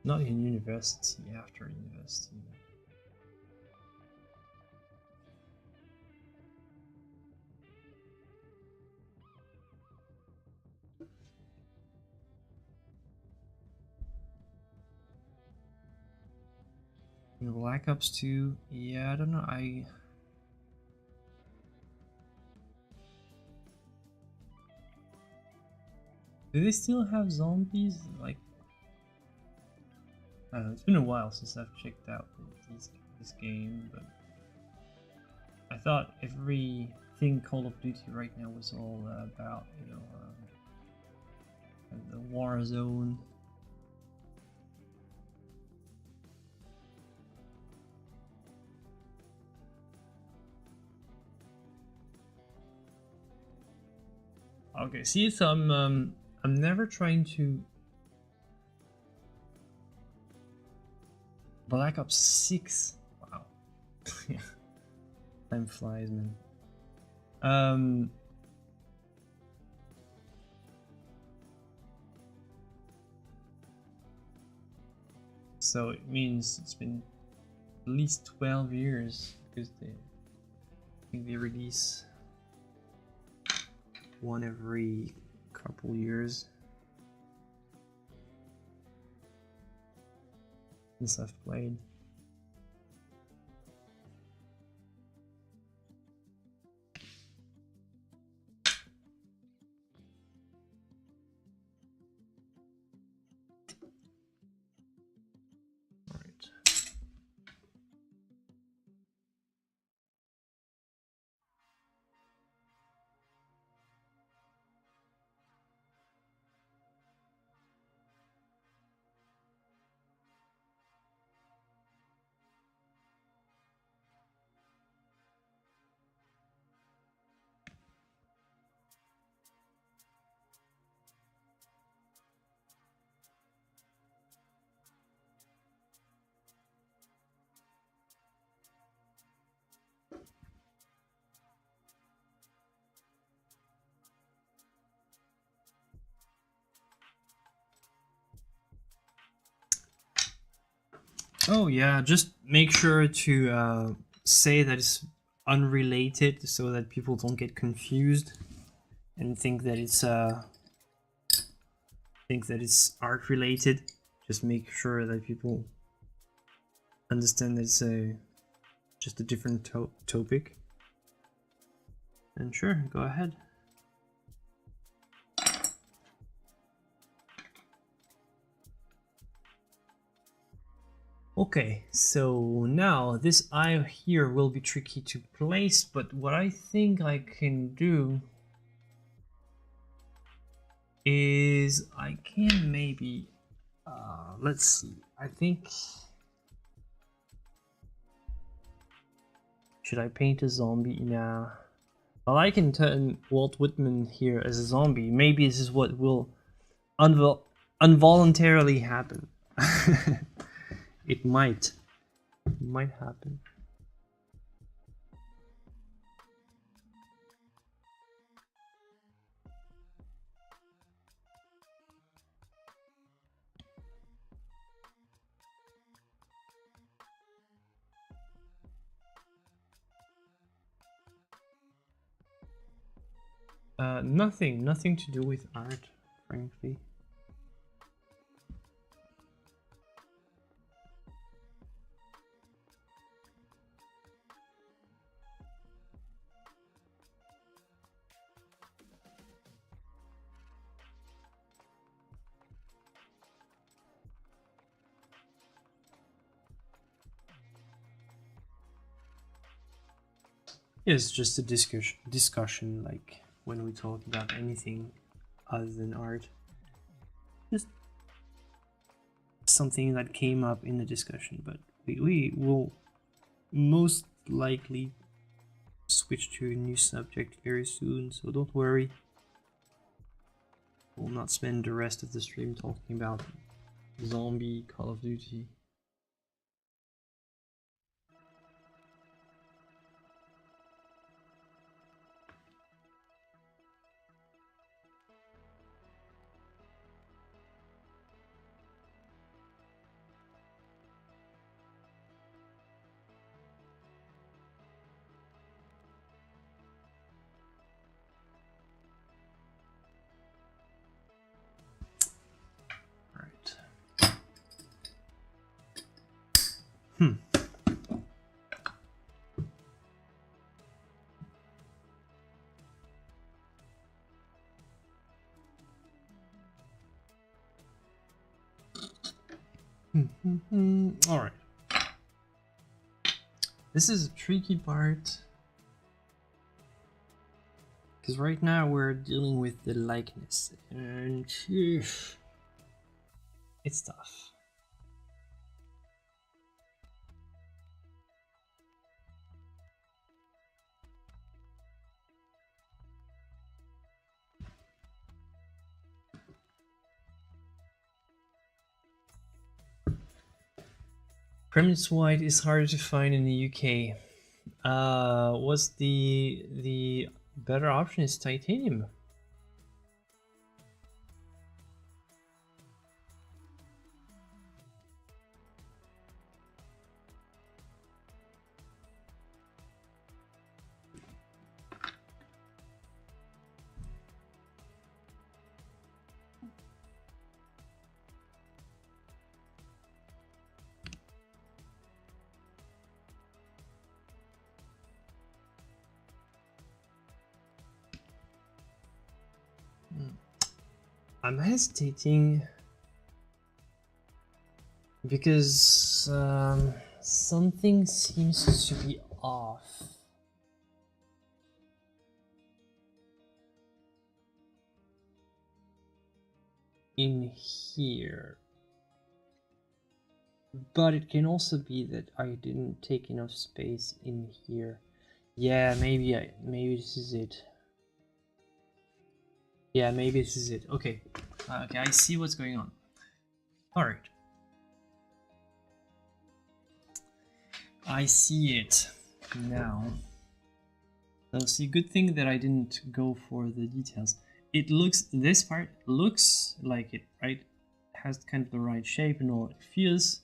not in university, after university. In Black Ops 2, yeah, I don't know, do they still have zombies? Like, I don't know, it's been a while since I've checked out this game, but I thought everything Call of Duty right now was all about, you know, the war zone. Okay, see, so I'm never trying to. Black Ops 6. Wow. Yeah. Time flies, man. So it means it's been at least 12 years because I think they release one every couple years since I've played. Oh yeah, just make sure to say that it's unrelated so that people don't get confused and think that it's art related. Just make sure that people understand that it's just a different topic. And sure, go ahead. Okay, so now this eye here will be tricky to place, but what I think I can do is I can maybe, let's see, I think, should I paint a zombie now? Well, I can turn Walt Whitman here as a zombie. Maybe this is what will involuntarily happen. It might happen. Nothing to do with art, frankly. It's just a discussion like when we talk about anything other than art. Just something that came up in the discussion, but we will most likely switch to a new subject very soon, so don't worry. We'll not spend the rest of the stream talking about zombie Call of Duty. All right. This is a tricky part because right now we're dealing with the likeness and it's tough. Permanent white is harder to find in the UK. What's the better option is titanium. I'm hesitating because something seems to be off. In here. But it can also be that I didn't take enough space in here. Yeah, maybe this is it. Yeah, maybe this is it. Okay. Okay, I see what's going on. Alright. I see it now. So see, good thing that I didn't go for the details. It looks, this part looks like it, right? Has kind of the right shape and all. It feels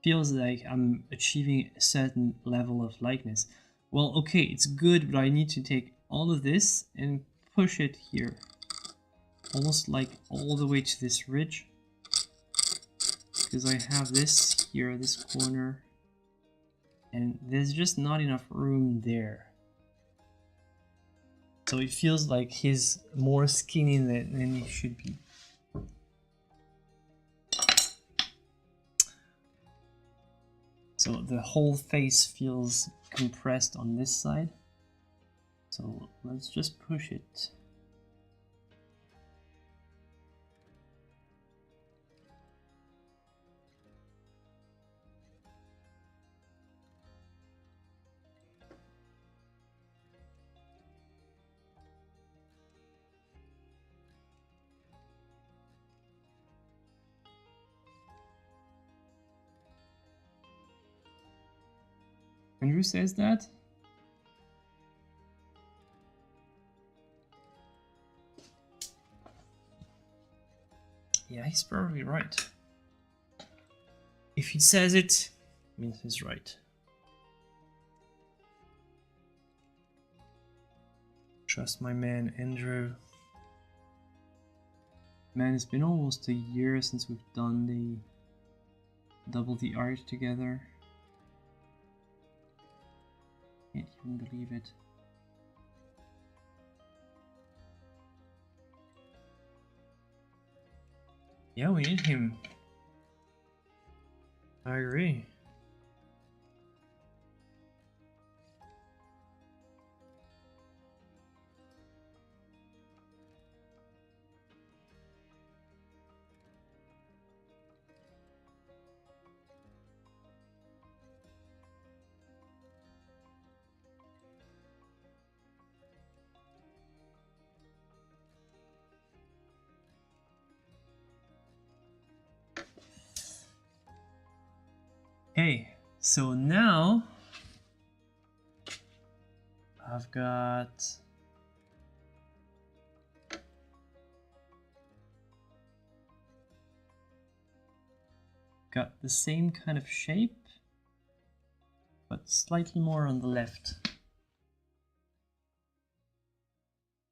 like I'm achieving a certain level of likeness. Well, okay, it's good, but I need to take all of this and push it here. Almost like all the way to this ridge. Because I have this here, this corner. And there's just not enough room there. So it feels like he's more skinny than he should be. So the whole face feels compressed on this side. So let's just push it. Andrew says that? Yeah, he's probably right. If he says it, means he's right. Trust my man, Andrew. Man, it's been almost a year since we've done the double the art together. Can't even believe it. Yeah, we need him. I agree. Okay, so now I've got the same kind of shape, but slightly more on the left.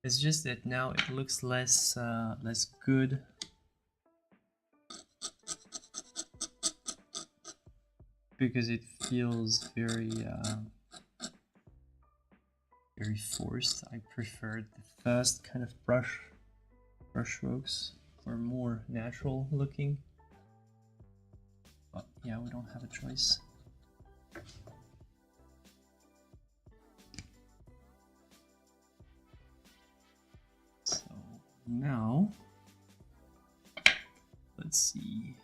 It's just that now it looks less good. Because it feels very forced. I preferred the first kind of brush strokes were more natural looking. But yeah, we don't have a choice. So now let's see.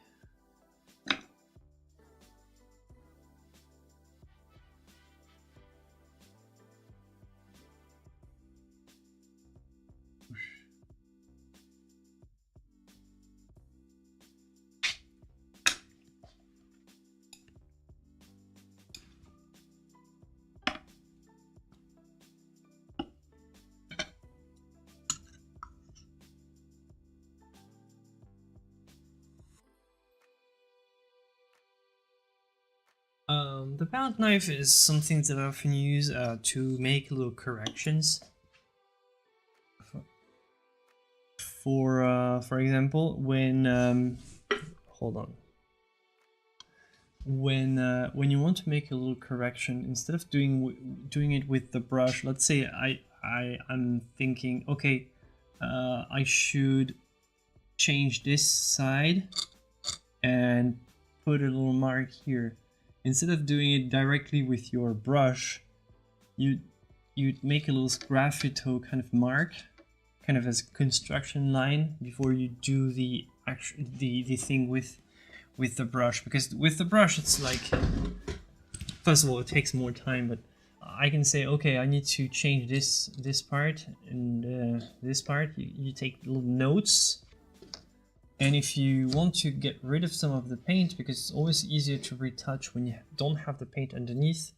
The palette knife is something that I often use to make little corrections. For example, when hold on, when you want to make a little correction, instead of doing it with the brush, let's say I'm thinking, okay, I should change this side and put a little mark here. Instead of doing it directly with your brush, you'd make a little graffito kind of mark, kind of as a construction line before you do the thing with the brush. Because with the brush, it's like, first of all, it takes more time, but I can say, okay, I need to change this part and this part. You take little notes. And if you want to get rid of some of the paint, because it's always easier to retouch when you don't have the paint underneath,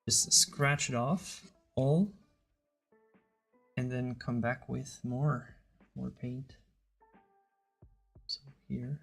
just scratch it off all and then come back with more paint. So here.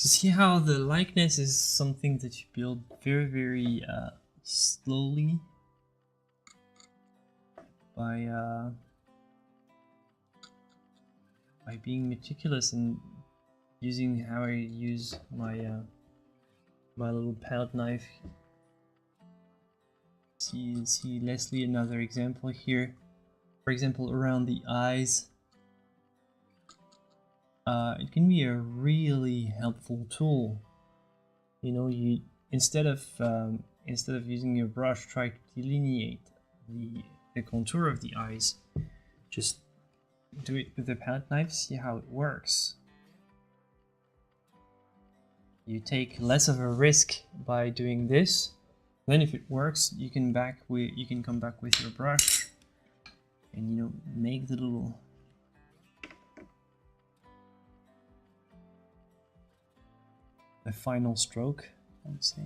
So see how the likeness is something that you build very, very slowly by being meticulous and using how I use my my little palette knife. See Leslie, another example here. For example, around the eyes. It can be a really helpful tool. You know, you instead of using your brush, try to delineate the contour of the eyes. Just do it with the palette knife. See how it works. You take less of a risk by doing this. Then, if it works, you can come back with your brush, and you know, make the final stroke, I would say.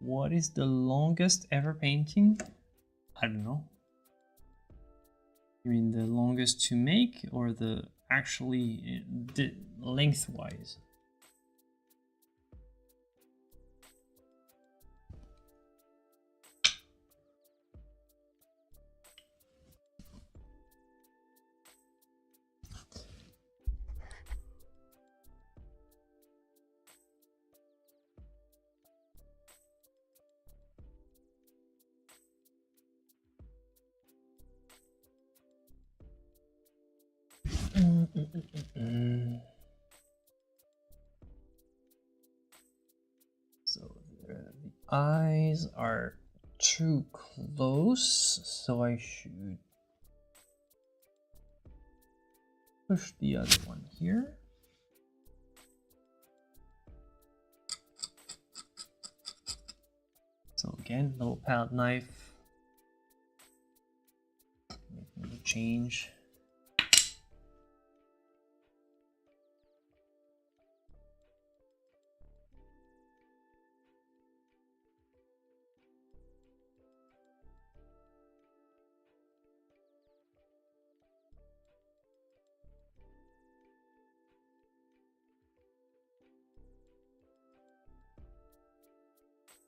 What is the longest ever painting? I don't know. You mean the longest to make, or the actually lengthwise? So the eyes are too close, so I should push the other one here. So again, little palette knife, make a change.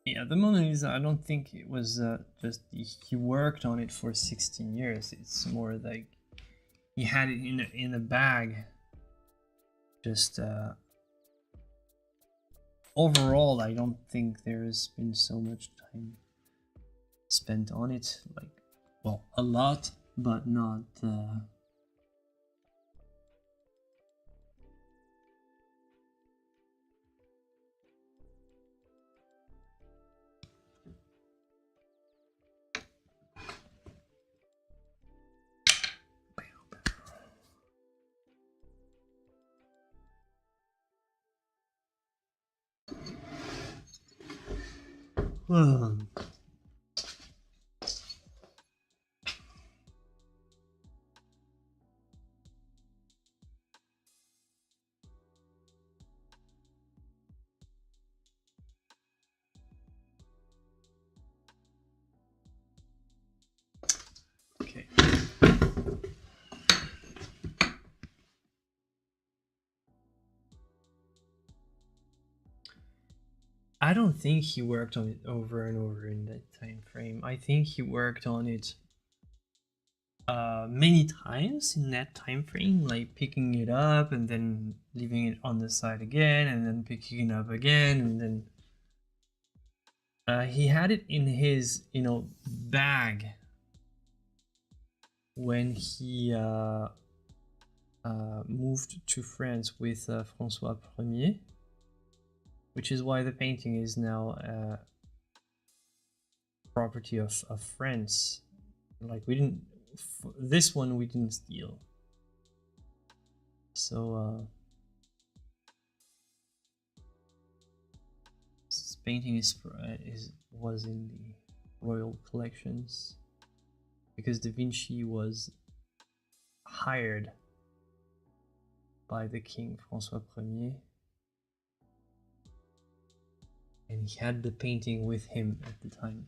Yeah, the Mona Lisa, I don't think it was just he worked on it for 16 years. It's more like he had it in a bag. Just overall, I don't think there's been so much time spent on it. Like, well, a lot, but not. Okay. I don't think he worked on it over and over in that time frame. I think he worked on it many times in that time frame, like picking it up and then leaving it on the side again, and then picking it up again, and then he had it in his, you know, bag when he moved to France with François Ier, which is why the painting is now property of France. Like, we didn't, this one we didn't steal. So painting was in the royal collections because Da Vinci was hired by the king François Ier, and he had the painting with him at the time.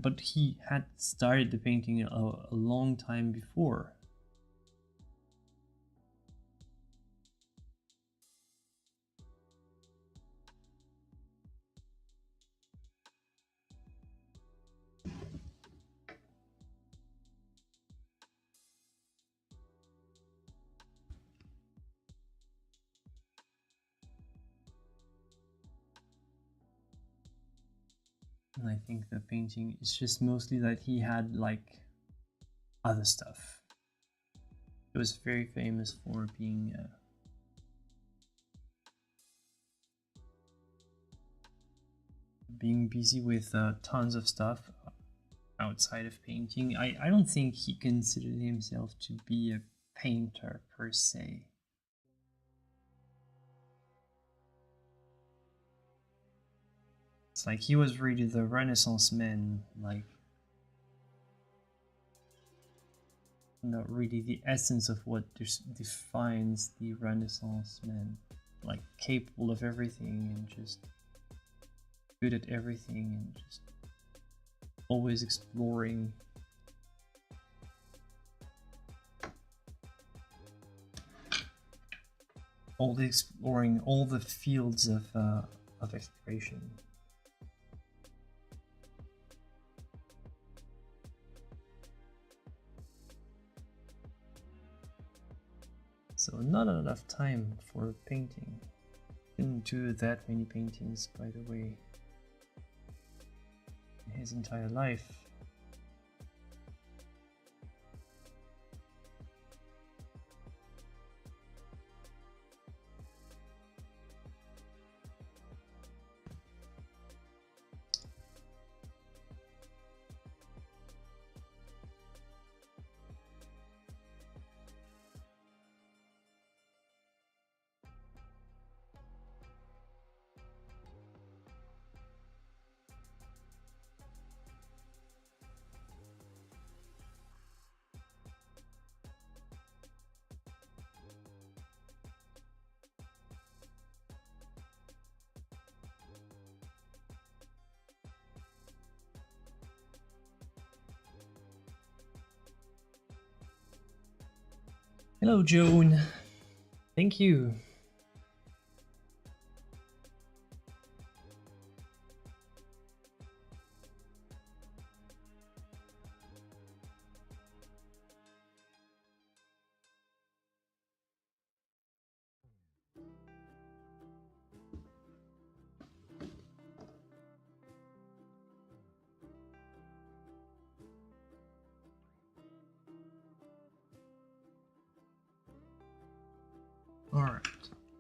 But he had started the painting a long time before. And I think the painting is just mostly that he had like other stuff. He was very famous for being busy with tons of stuff outside of painting. I don't think he considered himself to be a painter per se. It's like he was really the Renaissance man, like not really the essence of what defines the Renaissance man, like capable of everything and just good at everything and just always exploring. Exploring all the fields of exploration. So not enough time for painting. Didn't do that many paintings, by the way, in his entire life. Hello, Joan. Thank you. All right.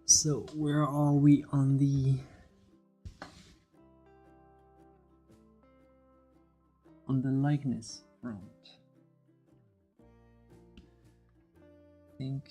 So where are we on the likeness front? I think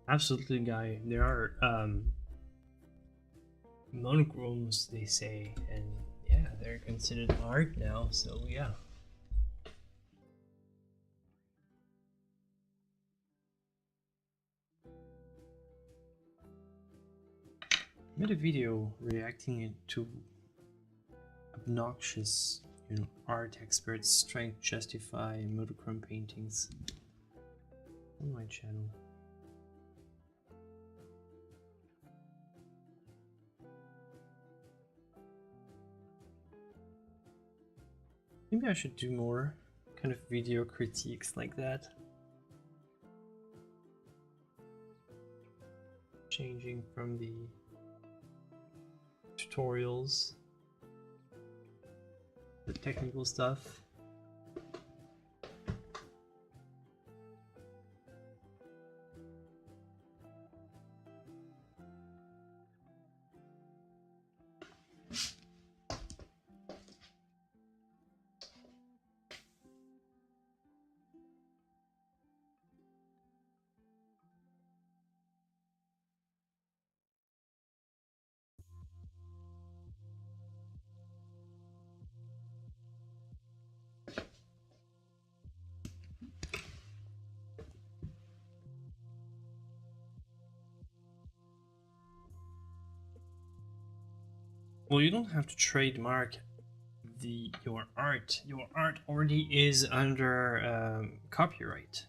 absolutely, guy. There are monochromes, they say, and yeah, they're considered art now. So yeah. made a video reacting to obnoxious, art experts trying to justify monochrome paintings on my channel. Maybe I should do more kind of video critiques like that. Changing from the tutorials, the technical stuff. Well, you don't have to trademark your art. Your art already is under copyright.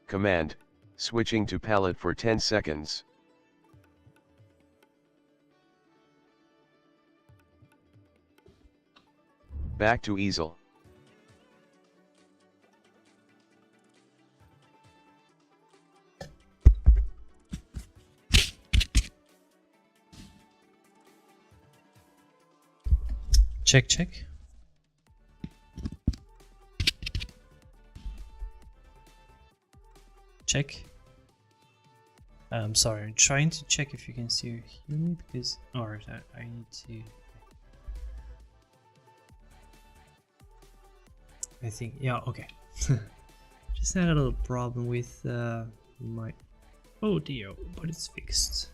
Command, switching to palette for 10 seconds. Back to easel.
Check, check. Check. I'm sorry, I'm trying to check if you can still hear me because... Alright, I need to... I think, yeah, okay. Just had a little problem with my audio, but it's fixed.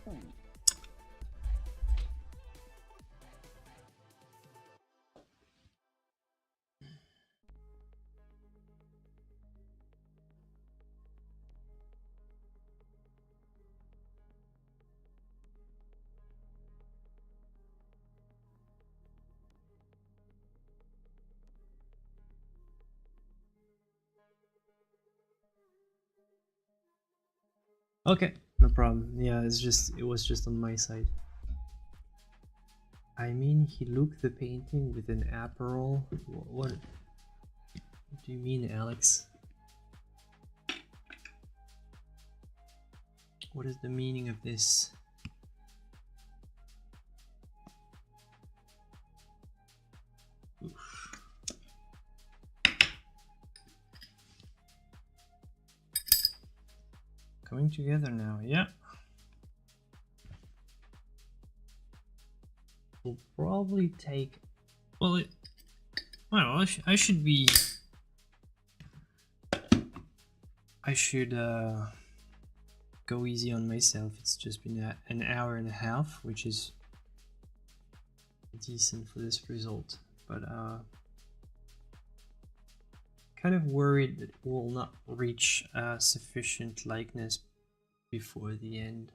Okay, no problem. Yeah, it was just on my side. I mean, he looked the painting with an Aperol. What do you mean, Alex? What is the meaning of this? Oof. Coming together now, yeah. Will probably take... Well, I should be... I should go easy on myself. It's just been an hour and a half, which is decent for this result. But kind of worried that it will not reach sufficient likeness before the end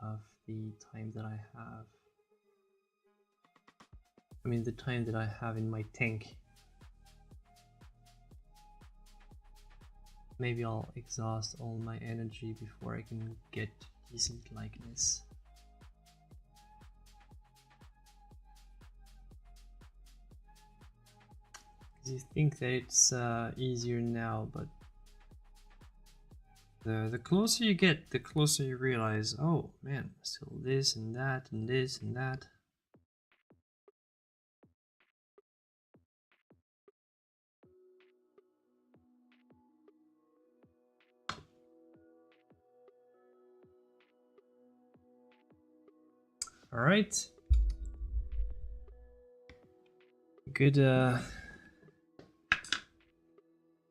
of the time that I have. I mean, the time that I have in my tank. Maybe I'll exhaust all my energy before I can get decent likeness. You think that it's easier now, but the closer you get, the closer you realize, oh man, still this and that and this and that. All right. Good,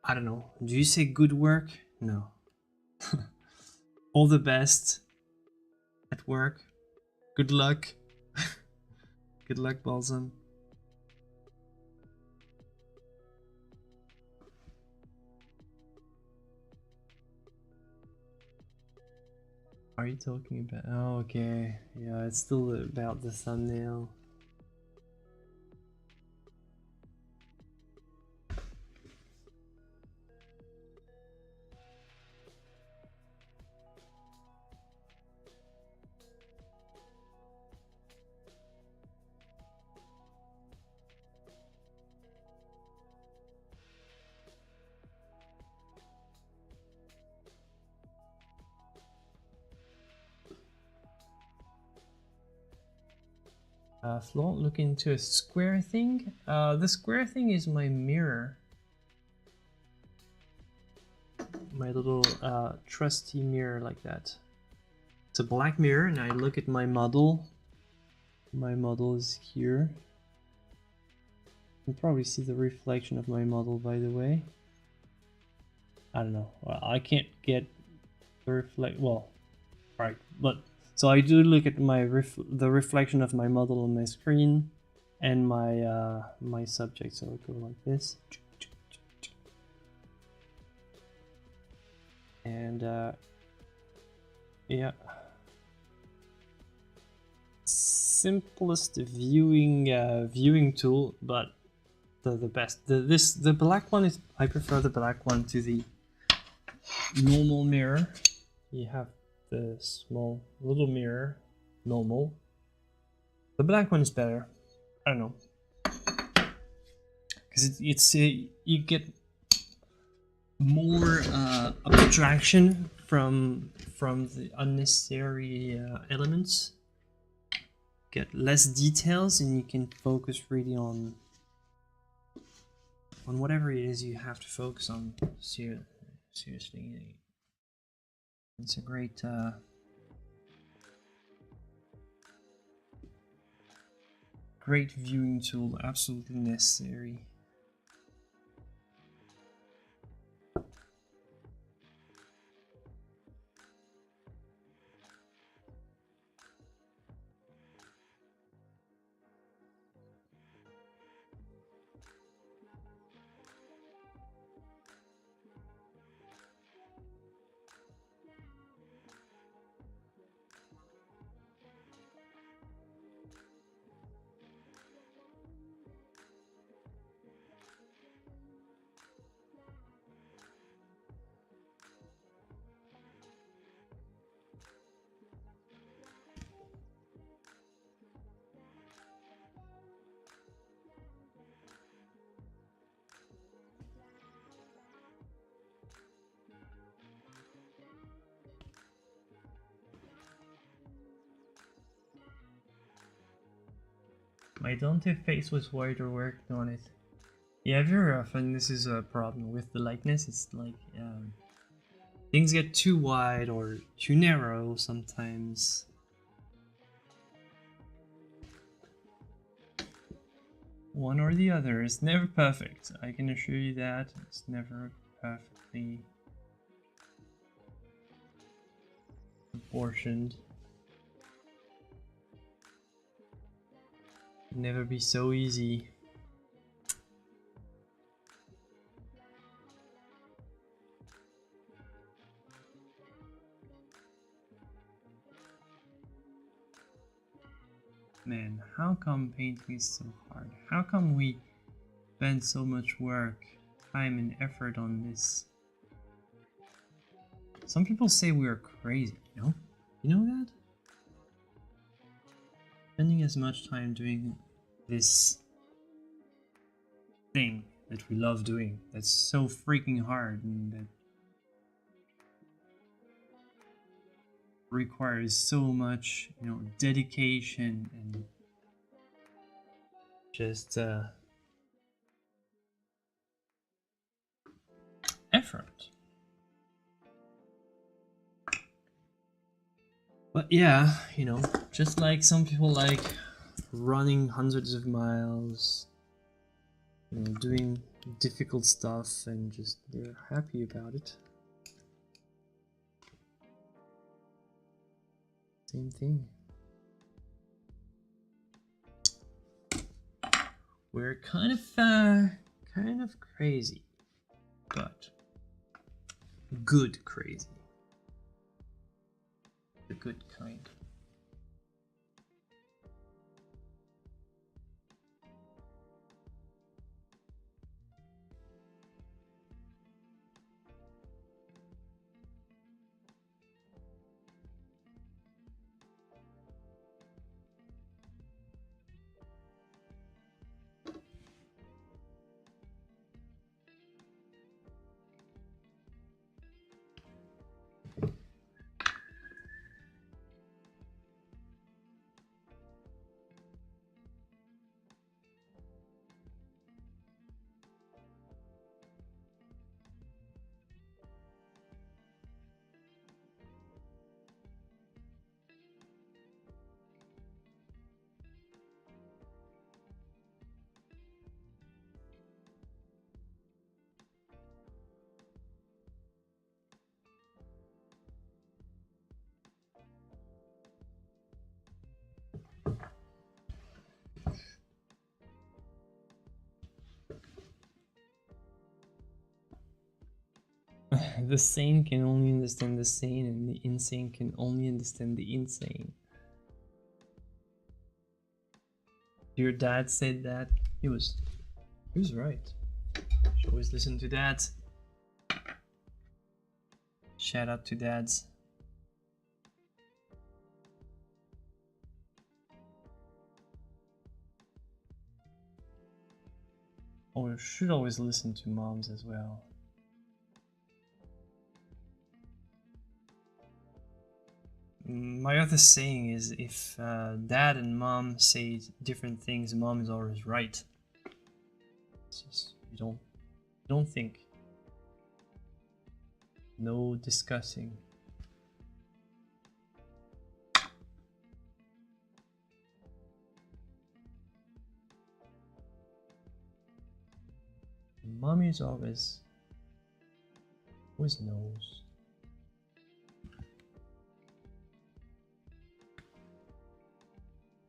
I don't know. Do you say good work? No. All the best at work. Good luck. Good luck, Balsam. Are you talking about? Oh, okay. Yeah, it's still about the thumbnail. Flaunt, look into a square thing. The square thing is my mirror. My little trusty mirror like that. It's a black mirror and I look at my model. My model is here. You can probably see the reflection of my model, by the way. I don't know. Well, I can't get the reflect. Well, right, but so I do look at my the reflection of my model on my screen and my my subject. So I go like this, and yeah, simplest viewing tool, but the best. The black one is, I prefer the black one to the normal mirror. You have the small little mirror, normal. The black one is better. I don't know. because you get more abstraction from the unnecessary elements, get less details, and you can focus really on whatever it is you have to focus on. Seriously, it's a great great viewing tool, absolutely necessary. My Dante face was white or worked on it. Yeah, very often this is a problem with the likeness. It's like things get too wide or too narrow sometimes. One or the other. It's never perfect. I can assure you that. It's never perfectly proportioned. Never be so easy. Man, how come painting is so hard? How come we spend so much work, time and effort on this? Some people say we are crazy, you know? You know that? Spending as much time doing this thing that we love doing, that's so freaking hard and that requires so much, you know, dedication and just effort. But yeah, you know, just like some people like running hundreds of miles, you know, doing difficult stuff and just they're happy about it. Same thing. We're kind of crazy, but good crazy. The good kind. The sane can only understand the sane, and the insane can only understand the insane. Your dad said that. He was right. Should always listen to dads. Shout out to dads. Or should always listen to moms as well. My other saying is, if dad and mom say different things, mom is always right. It's just, you don't think. No discussing. Mommy is always knows.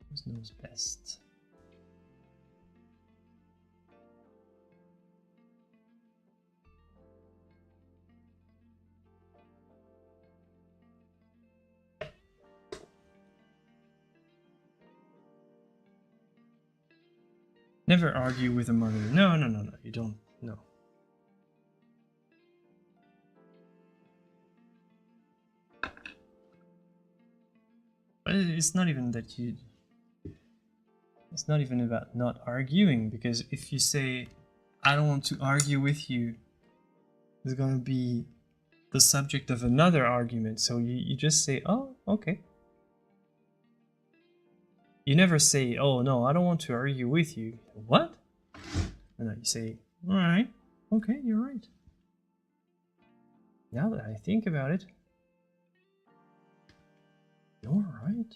Always knows best. Never argue with a mother. No, you don't. No. But it's not even that you... It's not even about not arguing, because if you say, I don't want to argue with you, it's going to be the subject of another argument. So you just say, oh, okay. You never say, oh no, I don't want to argue with you. What? And then you say, all right, okay, you're right. Now that I think about it, you're right.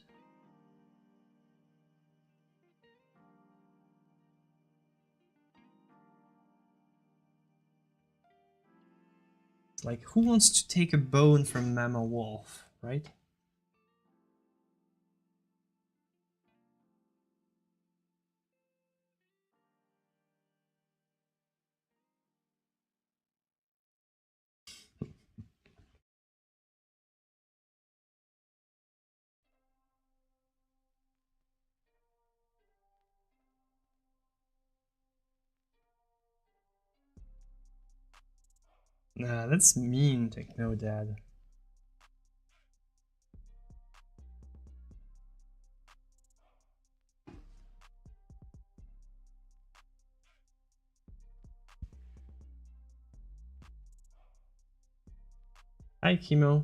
It's like, who wants to take a bone from Mama Wolf, right? Nah, that's mean, Techno Dad. Hi, Chemo.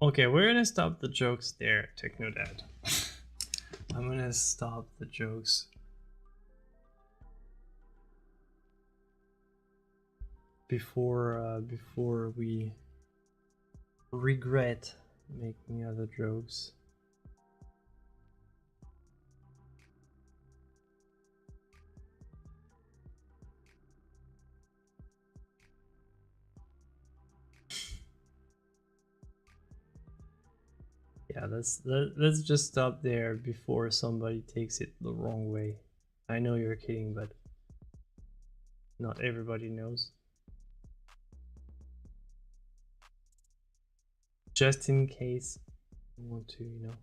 Okay, we're gonna stop the jokes there, Techno Dad. I'm gonna stop the jokes before we regret making other jokes. Yeah, let's just stop there before somebody takes it the wrong way. I know you're kidding, but not everybody knows. Just in case you want to, you know.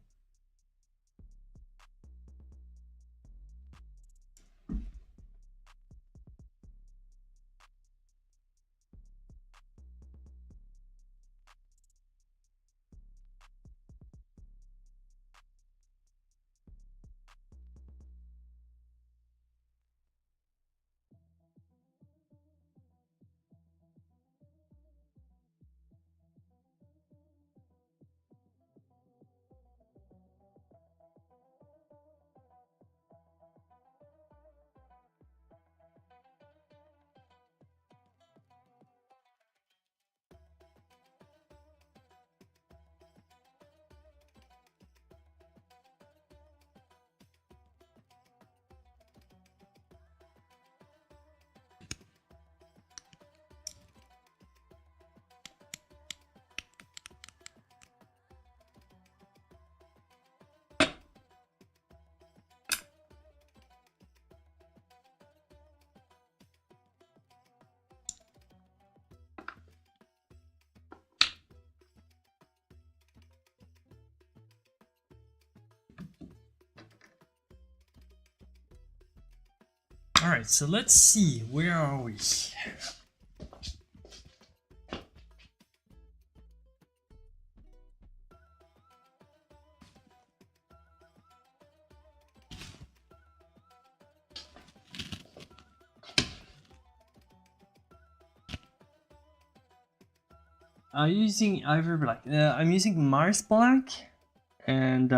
Alright, so let's see, where are we? I'm using Ivory Black. I'm using Mars Black, and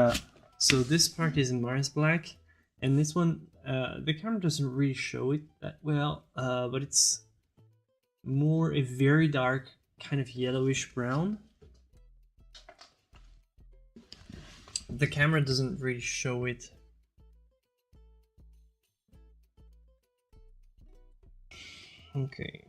so this part is Mars Black, and this one, the camera doesn't really show it that well, but it's more a very dark kind of yellowish brown. The camera doesn't really show it. Okay.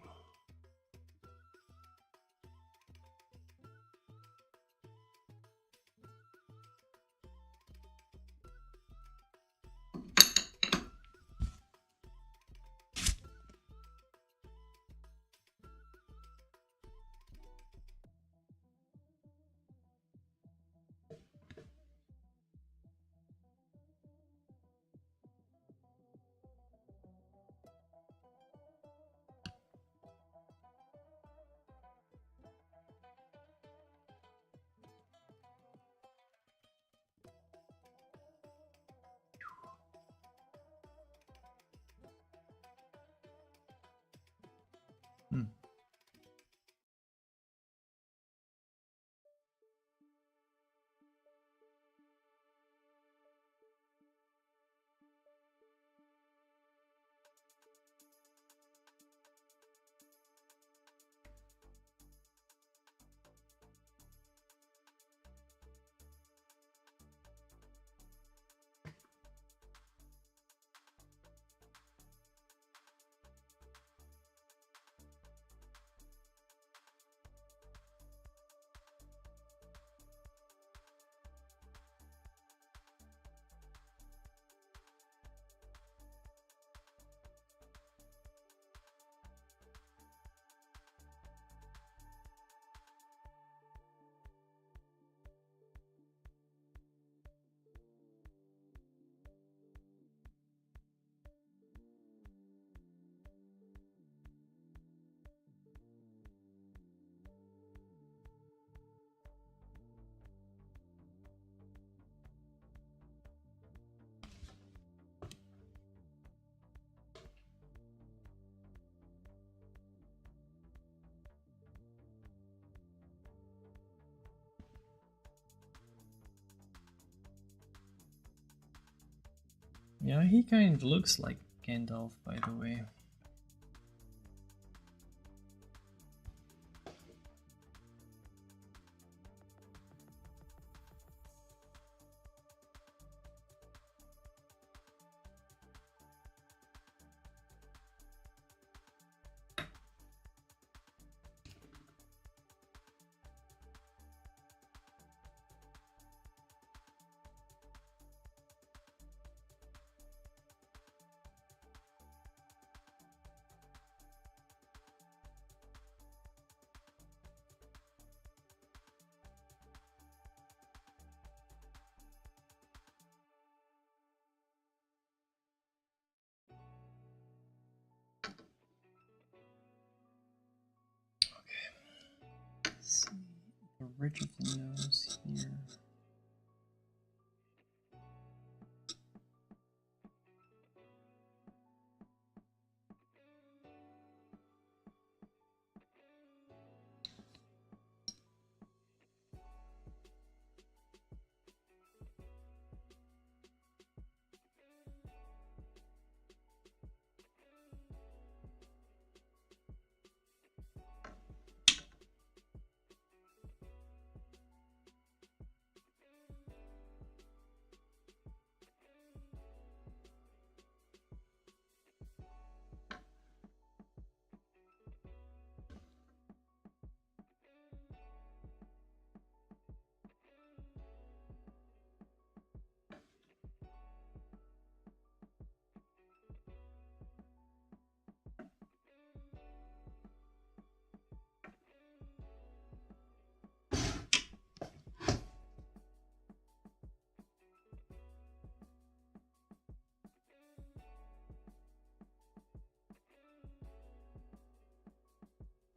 Yeah, he kind of looks like Gandalf, by the way. See the ridge of the nose here.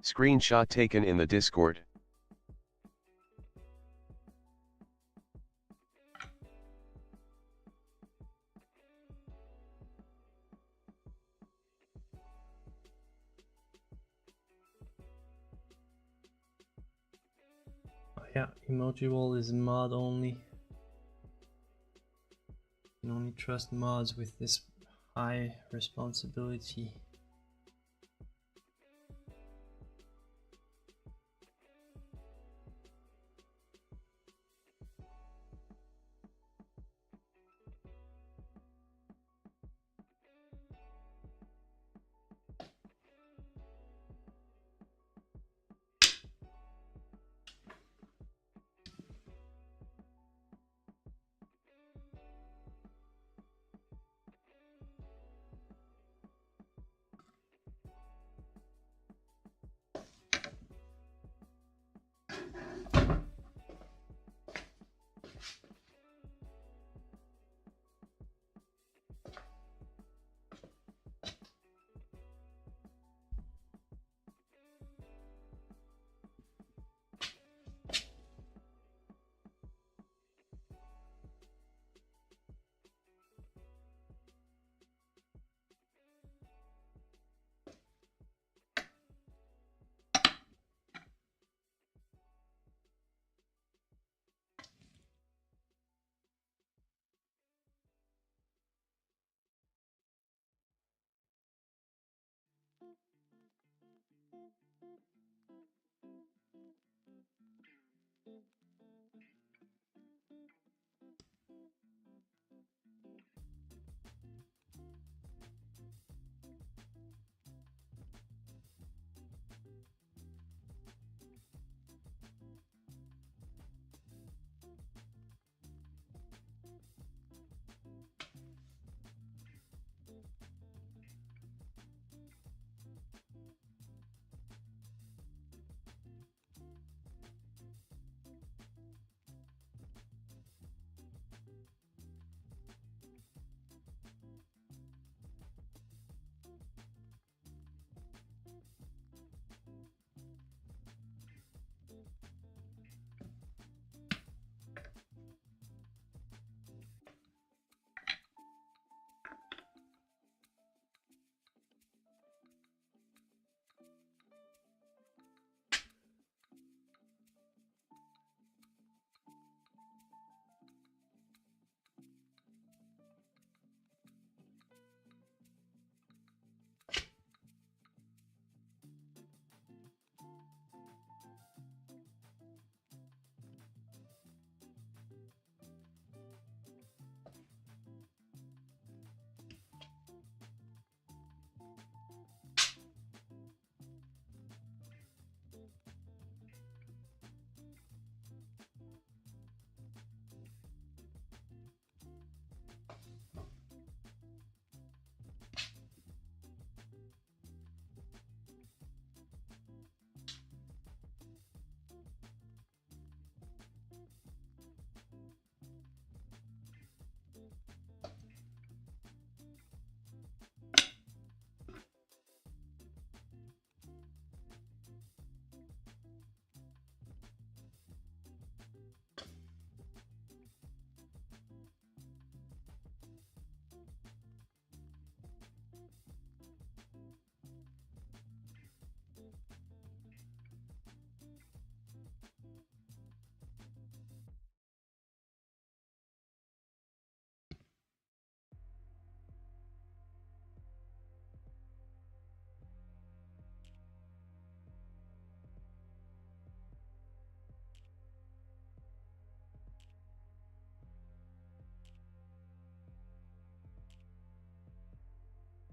Screenshot taken in the Discord.
Yeah, emoji wall is mod only. You can only trust mods with this high responsibility.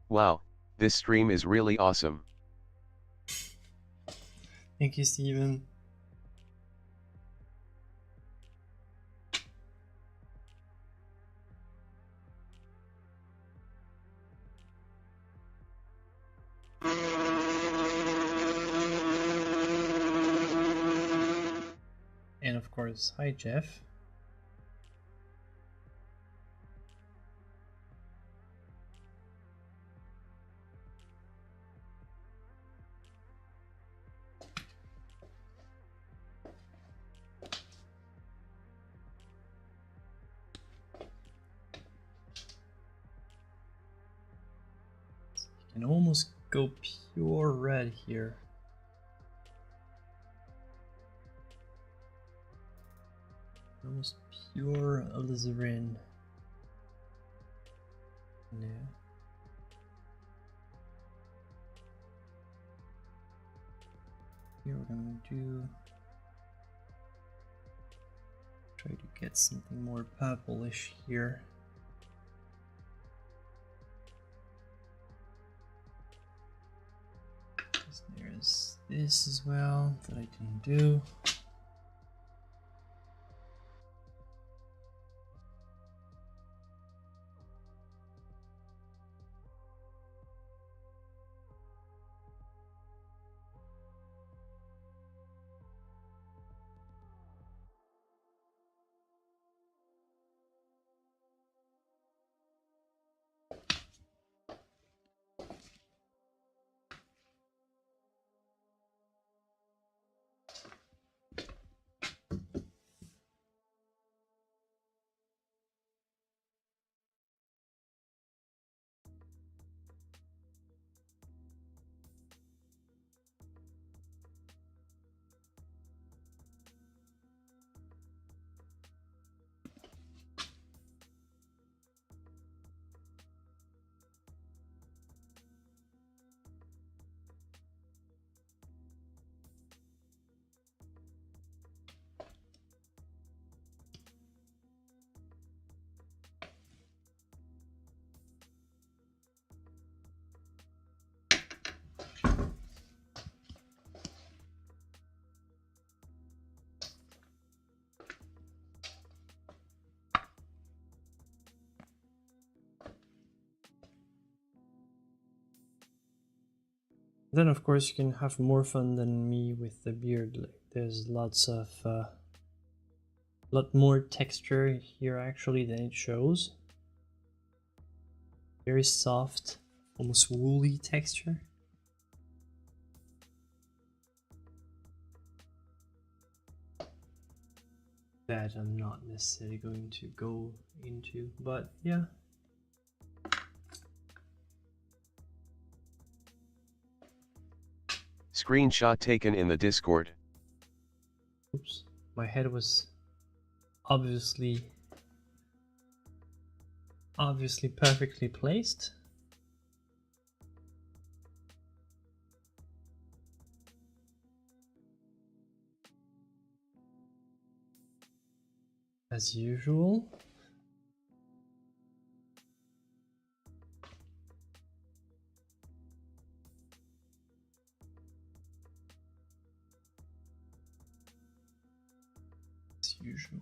Wow, this stream is really awesome.
Thank you, Steven. And of course, hi Jeff. can almost go pure red here. Almost pure alizarin. Yeah. Here we're gonna try to get something more purplish here. There's this as well that I didn't do. Then of course you can have more fun than me with the beard. Like, there's lots of lot more texture here actually than it shows. Very soft, almost woolly texture. That I'm not necessarily going to go into, but yeah.
Screenshot taken in the Discord.
Oops, my head was obviously perfectly placed. As usual. As usual.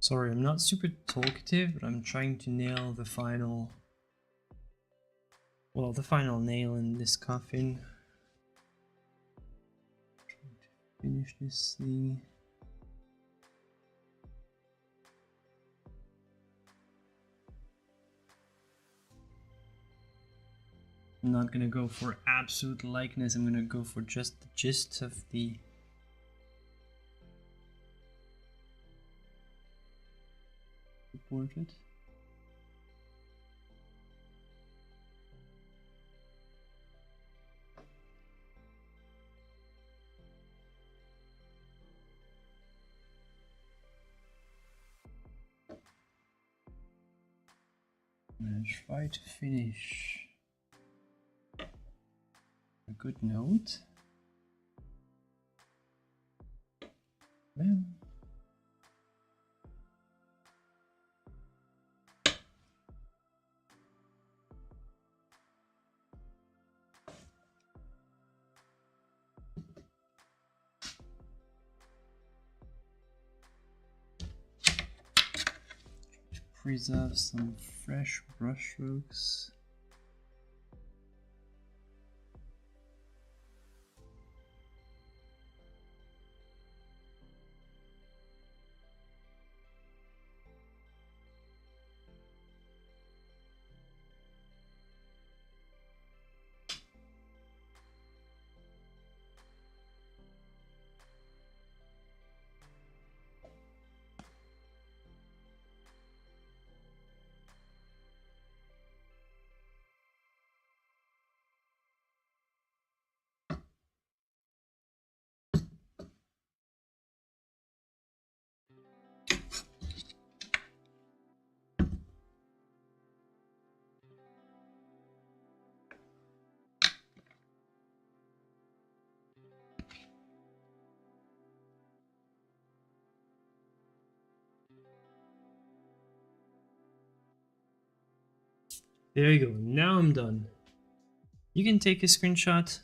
Sorry, I'm not super talkative, but I'm trying to nail the final, well, the final nail in this coffin. Trying to finish this thing. I'm not gonna go for absolute likeness, I'm gonna go for just the gist of the portrait. try to finish a good note. Well, preserve some fresh brushstrokes. There you go, now I'm done. You can take a screenshot.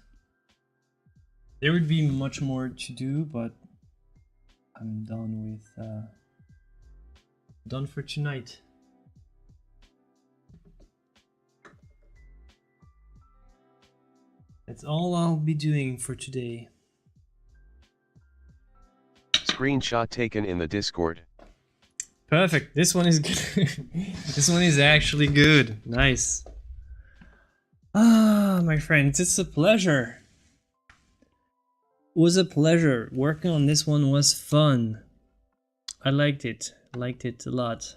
There would be much more to do, but I'm done with done for tonight. That's all I'll be doing for today.
Screenshot taken in the Discord.
Perfect. This one is good. This one is actually good. Nice. Ah, my friends, it's a pleasure. It was a pleasure. Working on this one was fun. I liked it. Liked it a lot.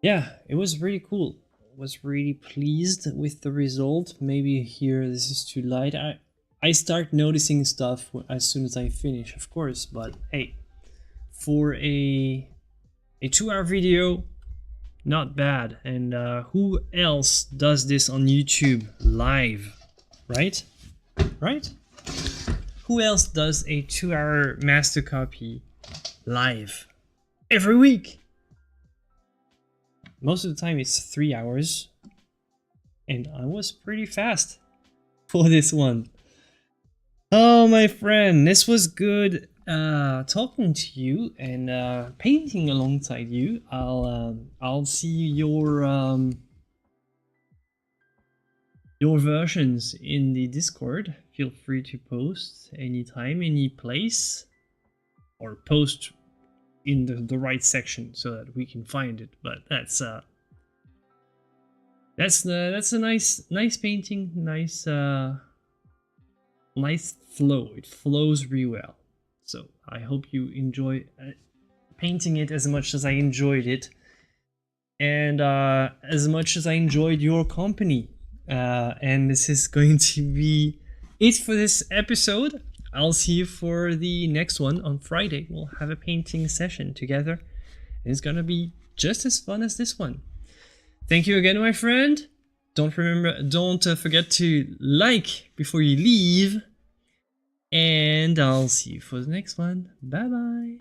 Yeah, it was really cool. Was really pleased with the result. Maybe here this is too light. I start noticing stuff as soon as I finish, of course, but hey, for a 2-hour video, not bad. And who else does this on YouTube live, right? Right? Who else does a 2-hour master copy live every week? Most of the time it's 3 hours, and I was pretty fast for this one. Oh, my friend, this was good talking to you and painting alongside you. I'll see your versions in the Discord. Feel free to post anytime, any place, or post in the right section so that we can find it. But that's a nice painting, nice flow. It flows really well. So I hope you enjoy painting it as much as I enjoyed it, and as much as I enjoyed your company. And this is going to be it for this episode. I'll see you for the next one on Friday. We'll have a painting session together, and it's gonna be just as fun as this one. Thank you again, my friend. Don't forget to like before you leave, and I'll see you for the next one. Bye bye.